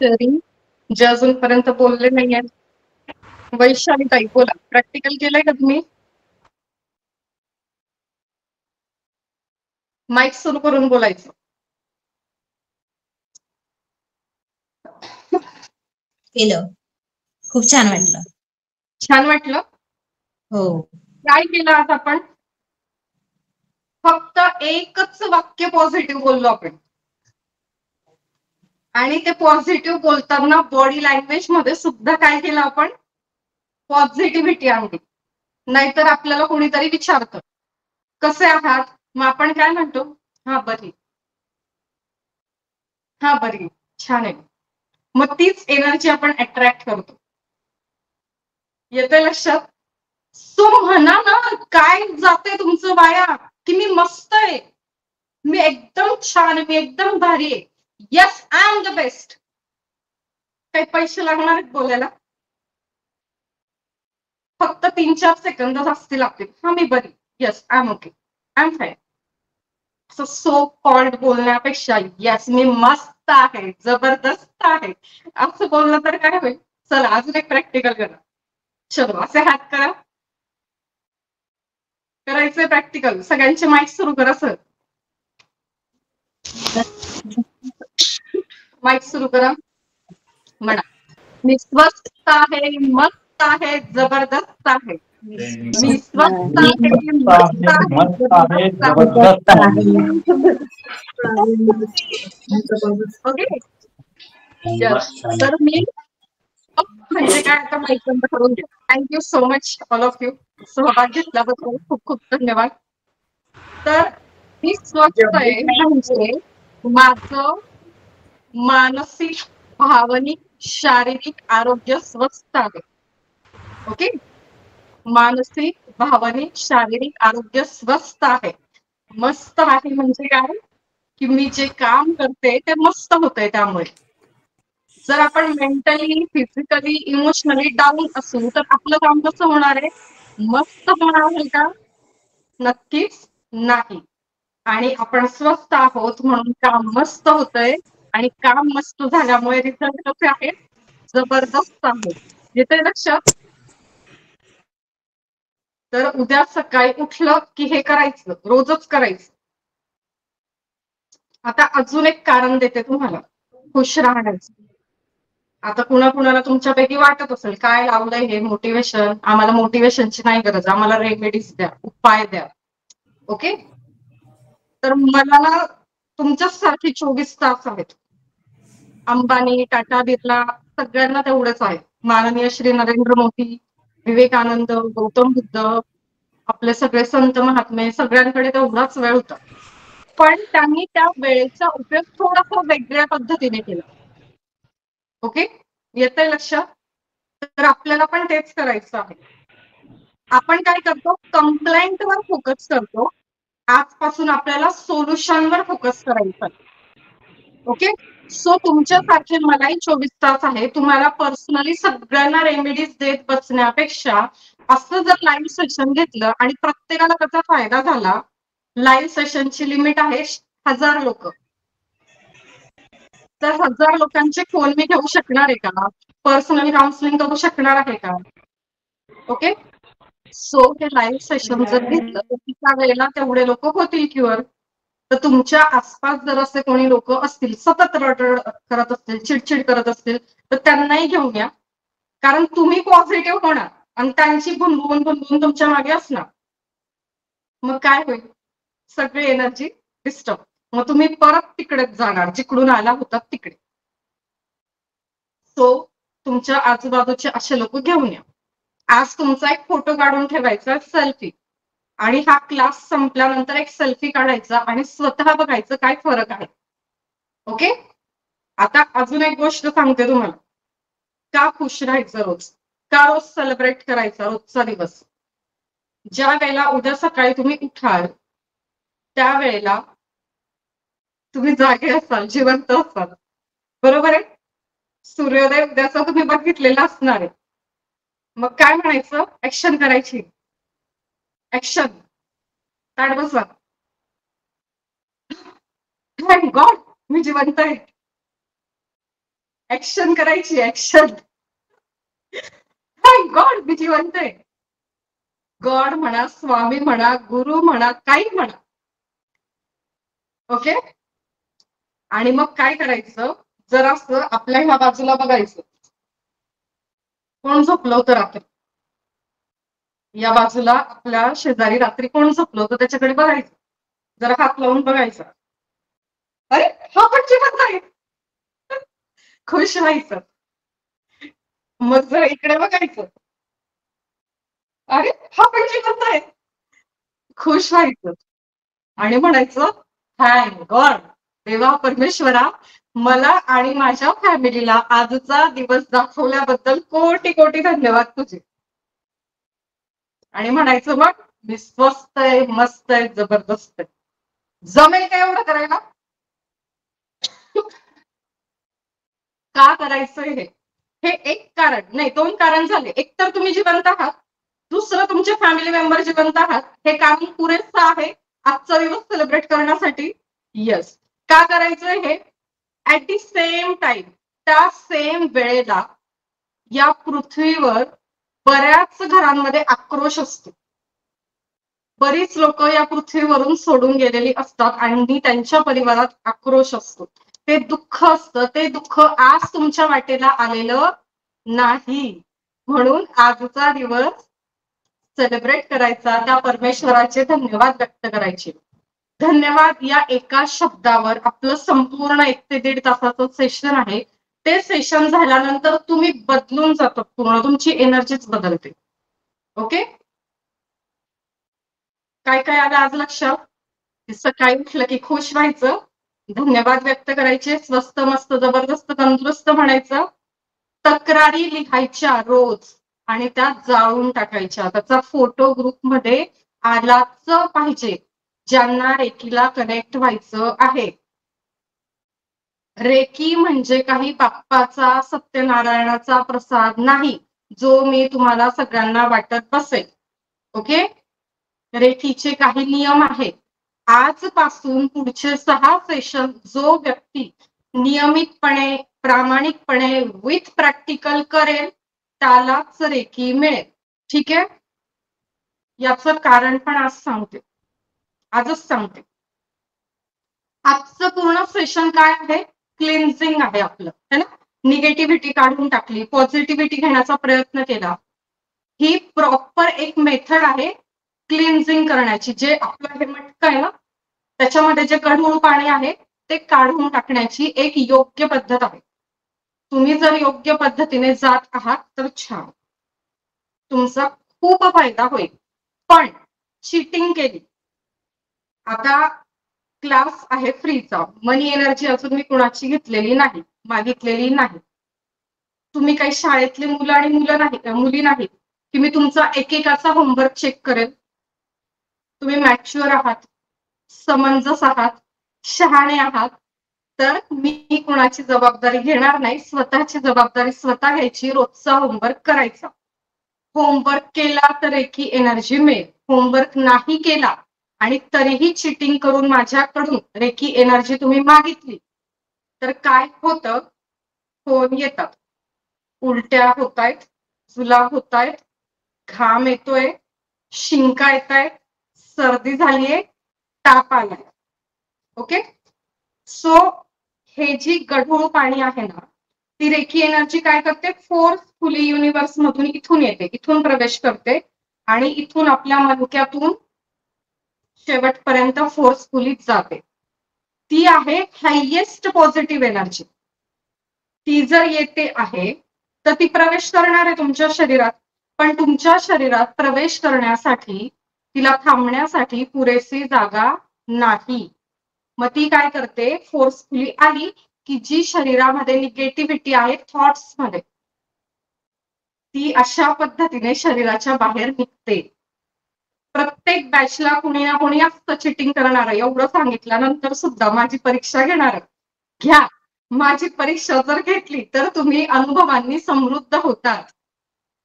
शेअरिंग जे अजूनपर्यंत बोलले नाहीये. वैशाली ताई बोला. प्रॅक्टिकल केलंय का तुम्ही? माईक सुरू करून बोलायचं. केलं. खूप छान वाटलं. छान वाटलं. हो. काय केलं आज आपण? फक्त एकच वाक्य पॉझिटिव्ह बोललो आपण, आणि ते पॉझिटिव्ह बोलताना बॉडी लँग्वेज मध्ये सुद्धा काय केलं आपण? पॉझिटिव्हिटी आणली. नाहीतर आपल्याला कोणीतरी विचारतं कसे आहात, मग आपण काय म्हणतो? हा बरी, हा बरी, छान आहे. मग तीच एनर्जी आपण अट्रॅक्ट करतो. येतंय लक्षात? सो म्हणा ना, काय जाते तुमचं वाया की मी मस्त आहे, मी एकदम छान आहे, मी एकदम भारी आहे. Yes, I am the best. काही पैसे लागणार आहेत बोलायला? फक्त 3-4 सेकंद असतील लागतील. हा मी बरी, yes I am okay, I am fine. असं सो कॉल्ड बोलण्यापेक्षा येस मी मस्त आहे, जबरदस्त आहे असं बोललं तर काय होईल? चला अजून एक प्रॅक्टिकल करा. चलो असे हात करा. करायचंय प्रॅक्टिकल. सगळ्यांचे माईक सुरू करा सर. माईक सुरू करा. म्हणा, मी स्वस्त आहे, मस्त आहे, जबरदस्त आहे. मी स्वस्त आहे, मस्त आहे, जबरदस्त आहे. ओके. तर मी म्हणजे काय, आता माईक बंद करून घ्या. Thank you so much all of you. सहभाग घेतल्याबद्दल खूप खूप धन्यवाद. तर मी स्वस्त आहे म्हणजे माझं मानसिक, भावनिक, शारीरिक आरोग्य स्वस्थ आहे. ओके. मानसिक, भावनिक, शारीरिक आरोग्य स्वस्थ आहे. मस्त आहे म्हणजे काय की मी जे काम करते ते मस्त होतंय. त्यामुळे जर आपण मेंटली, फिजिकली, इमोशनली डाऊन असू तर आपलं काम कसं होणार आहे? मस्त होणार आहे का? नक्कीच नाही. आणि आपण स्वस्थ आहोत म्हणून काम मस्त होतंय, आणि काम मस्त झाल्यामुळे रिझल्ट कसे आहेत? जबरदस्त आहेत. येतंय लक्षात? तर उद्या सकाळी उठलं की हे करायचं, रोजच करायचं. आता अजून एक कारण देते तुम्हाला खुश राहण्याचं. आता कुणाकुणाला तुमच्यापैकी वाटत असेल काय लावलंय हे मोटिवेशन, आम्हाला मोटिवेशनची नाही गरज, आम्हाला रेमेडीज द्या, उपाय द्या. ओके. तर मला ना तुमच्यासारखे 24 तास आहेत. अंबानी, टाटा, बिर्ला सगळ्यांना तेवढेच आहेत. माननीय श्री नरेंद्र मोदी, विवेकानंद, गौतम बुद्ध, आपले सगळे संत महात्मे, सगळ्यांकडे तेवढाच वेळ होता. पण त्यांनी त्या वेळेचा उपयोग थोडासा वेगळ्या पद्धतीने केला. ओके. येतंय लक्षात? तर आपल्याला पण तेच करायचं आहे. आपण काय करतो? कंप्लेंटवर फोकस करतो. आजपासून आपल्याला सोल्युशनवर फोकस करायचं आहे. ओके. सो तुमच्यासारखे मलाही 24 तास आहे. तुम्हाला पर्सनली सगळ्यांना रेमेडीज देत बसण्यापेक्षा असं जर लाईव्ह सेशन घेतलं आणि प्रत्येकाला त्याचा फायदा झाला. लाईव्ह सेशनची लिमिट आहे 1000 लोक. तर 1000 लोकांचे फोन मी घेऊ शकणार आहे का? पर्सनली काउन्सिलिंग करू शकणार आहे का? ओके. सो हे लाईव्ह सेशन जर घेतलं तर त्या वेळेला तेवढे लोक होतील क्युअर. तर तुमच्या आसपास जर असे कोणी लोक असतील सतत रडरड करत असतील, चिडचिड करत असतील, तर त्यांनाही घेऊन या. कारण तुम्ही पॉझिटिव्ह होणार आणि त्यांची भुणभुण भुणभुण तुमच्या मागे असणार. मग काय होईल? सगळी एनर्जी डिस्टर्ब. मग तुम्ही परत तिकडेच जाणार जिकडून आला होता तिकडे. सो तुमच्या आजूबाजूचे असे लोक घेऊन या. आज तुमचा एक फोटो काढून ठेवायचा सेल्फी, आणि हा क्लास संपल्यानंतर एक सेल्फी काढायचा आणि स्वतः बघायचं काय फरक आहे. ओके. आता अजून एक गोष्ट सांगते तुम्हाला. का खुश राहायचं रोज, का रोज सेलिब्रेट करायचा रोजचा दिवस. ज्या वेळेला उद्या सकाळी तुम्ही उठाल त्यावेळेला तुम्ही जागे असाल, जिवंत असाल, बरोबर आहे. सूर्योदय उद्याचा तुम्ही बघितलेला असणार आहे. मग काय म्हणायचं? ऍक्शन करायची. ऍक्शन. ताट बसा. थँक गॉड मी जिवंत आहे. ऍक्शन करायची. ऍक्शन. थँक गॉड मी जिवंत आहे. गॉड म्हणा, स्वामी म्हणा, गुरु म्हणा, काही म्हणा. ओके. आणि मग काय करायचं? जरासं आपल्या ह्या बाजूला बघायचं. कोण झोपलं होतं रात्री? या बाजूला आपल्या शेजारी रात्री कोण झोपलं होतं त्याच्याकडे बघायचं. जरा हात लावून बघायचा. अरे हा पण जिवंत आहे. खुश व्हायचं. मग जरा इकडे बघायचं. अरे हा पण जिवंत आहे. खुश व्हायचं आणि म्हणायचं थँक गॉड, देवा परमेश्वरा, मला आणि माझ्या फॅमिलीला आजचा दिवस दाखवल्याबद्दल कोटी कोटी धन्यवाद तुझे. आणि म्हणायचं मग मी स्वस्त आहे, मस्त आहे, जबरदस्त आहे. जमेल का एवढं करायला? का करायचंय हे? हे एक कारण नाही, दोन कारण झाले. एक तर तुम्ही जिवंत आहात, दुसरं तुमचे फॅमिली मेंबर जिवंत आहात. हे कारण पुरेसं आहे आजचा दिवस सेलिब्रेट करण्यासाठी. येस. का करायचंय हे? ऍट दी सेम टाइम, त्या सेम वेळेला या पृथ्वीवर बऱ्याच घरांमध्ये आक्रोश असतो. बरीच लोक या पृथ्वीवरून सोडून गेलेली असतात आणि त्यांच्या परिवारात आक्रोश असतो. ते दुःख असतं. ते दुःख आज तुमच्या वाटेला आलेलं नाही. म्हणून आजचा दिवस सेलिब्रेट करायचा, त्या परमेश्वराचे धन्यवाद व्यक्त करायचे. धन्यवाद या एका शब्दावर आपलं संपूर्ण 1 ते 1.5 तासाचं सेशन आहे. ते सेशन झाल्यानंतर तुम्ही बदलून जातात पूर्ण, तुमची एनर्जीच बदलते. ओके. काय काय आलं आज लक्षात? सकाळी उठलं की खुश व्हायचं, धन्यवाद व्यक्त करायचे, स्वस्त मस्त जबरदस्त तंदुरुस्त म्हणायचं, तक्रारी लिहायच्या रोज आणि त्या जाळून टाकायच्या. त्याचा फोटो ग्रुपमध्ये आलाच पाहिजे ज्यांना रेकीला कनेक्ट व्हायचं आहे. रेकी म्हणजे काही बाप्पाचा सत्यनारायणाचा प्रसाद नाही जो मी तुम्हाला सगळ्यांना वाटत बसेल. ओके. रेकीचे काही नियम आहेत. आजपासून पुढचे 6 सेशन जो व्यक्ती नियमितपणे, प्रामाणिकपणे, विथ प्रॅक्टिकल करेल त्यालाच रेकी मिळेल. ठीक आहे. याचं कारण पण आज सांगते, आजच सांगते. आजचं पूर्ण सेशन काय आहे? क्लिन्झिंग आहे आपलं, है ना. निगेटिव्हिटी काढून टाकली, पॉझिटिव्हिटी घेण्याचा प्रयत्न केला. ही प्रॉपर एक मेथड आहे क्लिन्झिंग करण्याची. जे आपलं हे मटकं आहे ना त्याच्यामध्ये जे गढूळ पाणी आहे ते काढून टाकण्याची एक योग्य पद्धत आहे. तुम्ही जर योग्य पद्धतीने जात आहात तर छान, तुमचा खूप फायदा होईल. पण चीटिंग केली, आता क्लास आहे फ्रीचा, मनी एनर्जी अजून मी कुणाची घेतलेली नाही, मागितलेली नाही. तुम्ही काही शाळेतले मुलं आणि मुली नाही की मी तुमचा एकेकाचा होमवर्क चेक करेल. तुम्ही मॅच्युअर आहात, समंजस आहात, शहाणे आहात, तर मी कुणाची जबाबदारी घेणार नाही. स्वतःची जबाबदारी स्वतः घ्यायची, रोजचा होमवर्क करायचा. होमवर्क केला तर रेकी एनर्जी मिळेल. होमवर्क नाही केला आणि तरीही चिटिंग करून माझ्याकडून रेकी एनर्जी तुम्ही मागितली तर काय होतं? फोन येतात, उलट्या होतायत, जुलाब होतायत, घाम येतोय, शिंका येतायत, सर्दी झालीये, ताप आलाय. ओके. सो हे जी गढूळ पाणी आहे ना, ती रेकी एनर्जी काय करते, फोर्सफुली युनिव्हर्स मधून इथून येते, इथून प्रवेश करते आणि इथून आपल्या मनुक्यातून शेवटपर्यंत फोर्सफुली जाते. ती आहे हायएस्ट पॉझिटिव्ह एनर्जी. ती जर येते आहे तर ती प्रवेश करणार आहे तुमच्या शरीरात, पण तुमच्या शरीरात प्रवेश करण्यासाठी, तिला थांबण्यासाठी पुरेशी जागा नाही. मग ती काय करते, फोर्सफुली आली की जी शरीरामध्ये निगेटिव्हिटी आहे थॉट्स मध्ये, ती अशा पद्धतीने शरीराच्या बाहेर निघते. प्रत्येक बॅचला कुणी ना कोणी असतं चिटिंग करणार, एवढं सांगितल्यानंतर सुद्धा माझी परीक्षा घेणार घ्या. माझी परीक्षा जर घेतली तर तुम्ही अनुभवांनी समृद्ध होतात.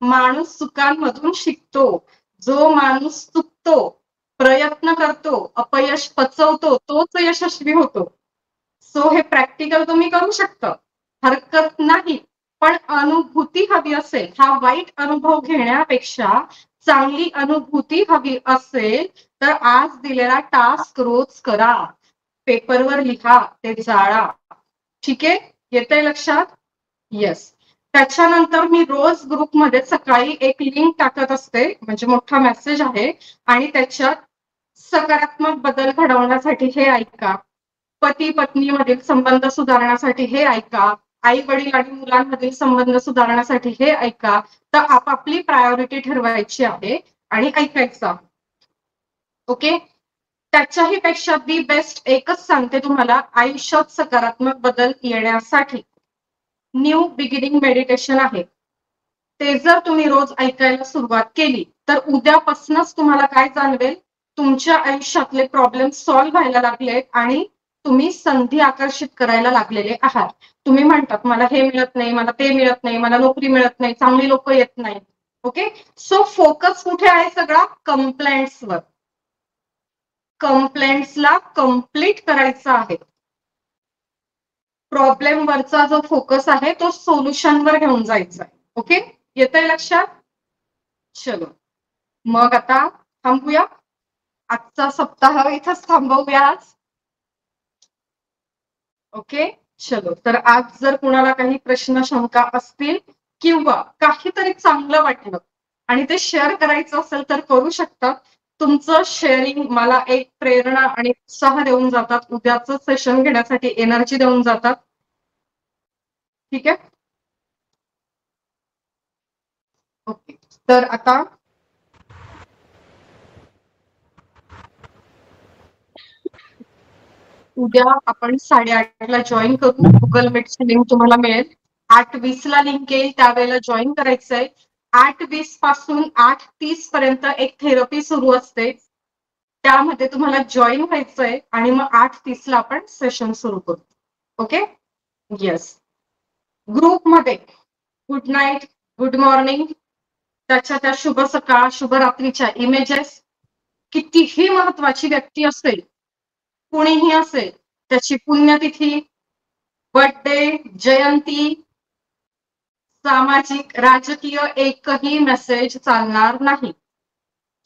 माणूस चुकांमधून शिकतो. जो माणूस चुकतो, प्रयत्न करतो, अपयश पचवतो, तोच यशस्वी होतो. सो हे प्रॅक्टिकल तुम्ही करू शकता, हरकत नाही. पण अनुभूती हवी असेल, हा वाईट अनुभव घेण्यापेक्षा चांगली अनुभूती हवी असेल तर आज दिलेला टास्क रोज करा, पेपरवर लिहा, ते जाळा. ठीक आहे, येतंय लक्षात? येस. त्याच्यानंतर मी रोज ग्रुपमध्ये सकाळी एक लिंक टाकत असते, म्हणजे मोठा मेसेज आहे, आणि त्याच्यात सकारात्मक बदल घडवण्यासाठी हे ऐका, पती पत्नीमधील संबंध सुधारण्यासाठी हे ऐका, आई वडील आणि मुलांमधील संबंध सुधारण्यासाठी हे ऐका. तर आपापली प्रायोरिटी ठरवायची आहे आणि ऐकायचं. ओके. त्याच्याही पेक्षा दी बेस्ट एकच सांगते तुम्हाला, आयुष्यात सकारात्मक बदल येण्यासाठी न्यू बिगिनिंग मेडिटेशन आहे. ते जर तुम्ही रोज ऐकायला सुरुवात केली तर उद्यापासूनच तुम्हाला काय जाणवेल, तुमच्या आयुष्यातले प्रॉब्लेम सॉल्व्ह व्हायला लागले आणि तुम्ही संधी आकर्षित करायला लागलेले आहात. तुम्ही म्हणतात मला हे मिळत नाही, मला ते मिळत नाही, मला नोकरी मिळत नाही, चांगली लोक येत नाही. ओके. सो फोकस कुठे आहे सगळा, कंप्लेंट्सवर. कंप्लेंट्सला कंप्लीट करायचा आहे. प्रॉब्लेम वरचा जो फोकस आहे तो सोल्युशनवर घेऊन जायचा आहे. ओके, येतंय लक्षात? चलो मग आता थांबूया, आजचा सप्ताह इथंच थांबवूया आज. ओके. चलो, तर आज जर कुणाला काही प्रश्न शंका असतील किंवा काहीतरी चांगलं वाटलं आणि ते शेअर करायचं असेल तर करू शकता. तुमचं शेअरिंग मला एक प्रेरणा आणि उत्साह देऊन जातात, उद्याचं सेशन घेण्यासाठी एनर्जी देऊन जातात. ठीक आहे. ओके, तर आता उद्या आपण 8:30ला जॉईन करू. गुगल मीटची लिंक तुम्हाला मिळेल. 8:20ला लिंक येईल, त्यावेळेला जॉईन करायचंय. 8:20 पासून 8:30 पर्यंत एक थेरपी सुरू असते, त्यामध्ये तुम्हाला जॉईन व्हायचंय आणि मग 8:30ला आपण सेशन सुरू करू. ओके. येस. ग्रुपमध्ये गुड नाईट, गुड मॉर्निंग, त्या शुभ सकाळ, शुभ रात्रीच्या इमेजेस, कितीही महत्वाची व्यक्ती असेल, कुणीही असेल, त्याची पुण्यतिथी, बर्थडे, जयंती, सामाजिक, राजकीय एकही मेसेज चालणार नाही.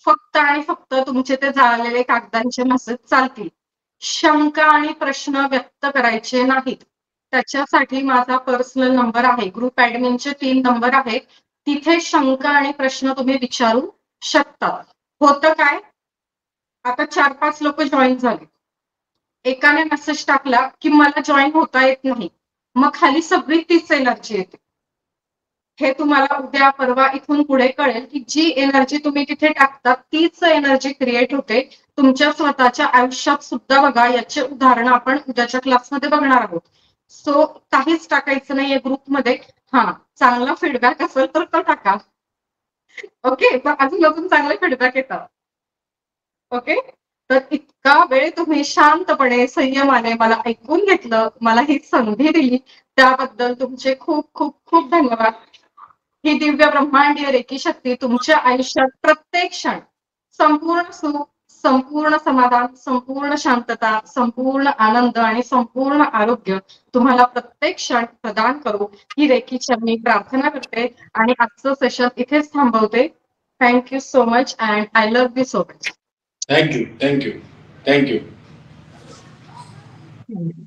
फक्त आणि फक्त तुमचे ते जाळलेले कागदांचे मेसेज चालतील. शंका आणि प्रश्न व्यक्त करायचे नाहीत. त्याच्यासाठी माझा पर्सनल नंबर आहे, ग्रुप ऍडमिनचे 3 नंबर आहेत, तिथे शंका आणि प्रश्न तुम्ही विचारू शकता. होतं काय, आता 4-5 लोक जॉईन झाले, एकाने मेसेज टाकला की मला जॉईन होता येत नाही, मग खाली सगळी तीच एनर्जी येते. हे तुम्हाला उद्या परवा इथून पुढे कळेल की जी एनर्जी तुम्ही तिथे टाकता तीच एनर्जी क्रिएट होते तुमच्या स्वतःच्या आयुष्यात सुद्धा. बघा, याचे उदाहरण आपण उद्याच्या क्लासमध्ये बघणार आहोत. सो काहीच टाकायचं नाहीये ग्रुपमध्ये. हा, चांगला फीडबॅक असेल तर तो टाका. ओके, तर अजून अजून चांगले फीडबॅक येतात. ओके, तर इतका वेळ तुम्ही शांतपणे संयमाने मला ऐकून घेतलं, मला ही संधी दिली, त्याबद्दल तुमचे खूप खूप खूप धन्यवाद. ही दिव्य ब्रह्मांडीय रेकी शक्ती तुमच्या आयुष्यात प्रत्येक क्षण संपूर्ण सुख, संपूर्ण समाधान, संपूर्ण शांतता, संपूर्ण आनंद आणि संपूर्ण आरोग्य तुम्हाला प्रत्येक क्षण प्रदान करू, ही रेकीची मी प्रार्थना करते आणि आजचं सेशन इथेच थांबवते. Thank you so much and I love you so much. Thank you. Thank you.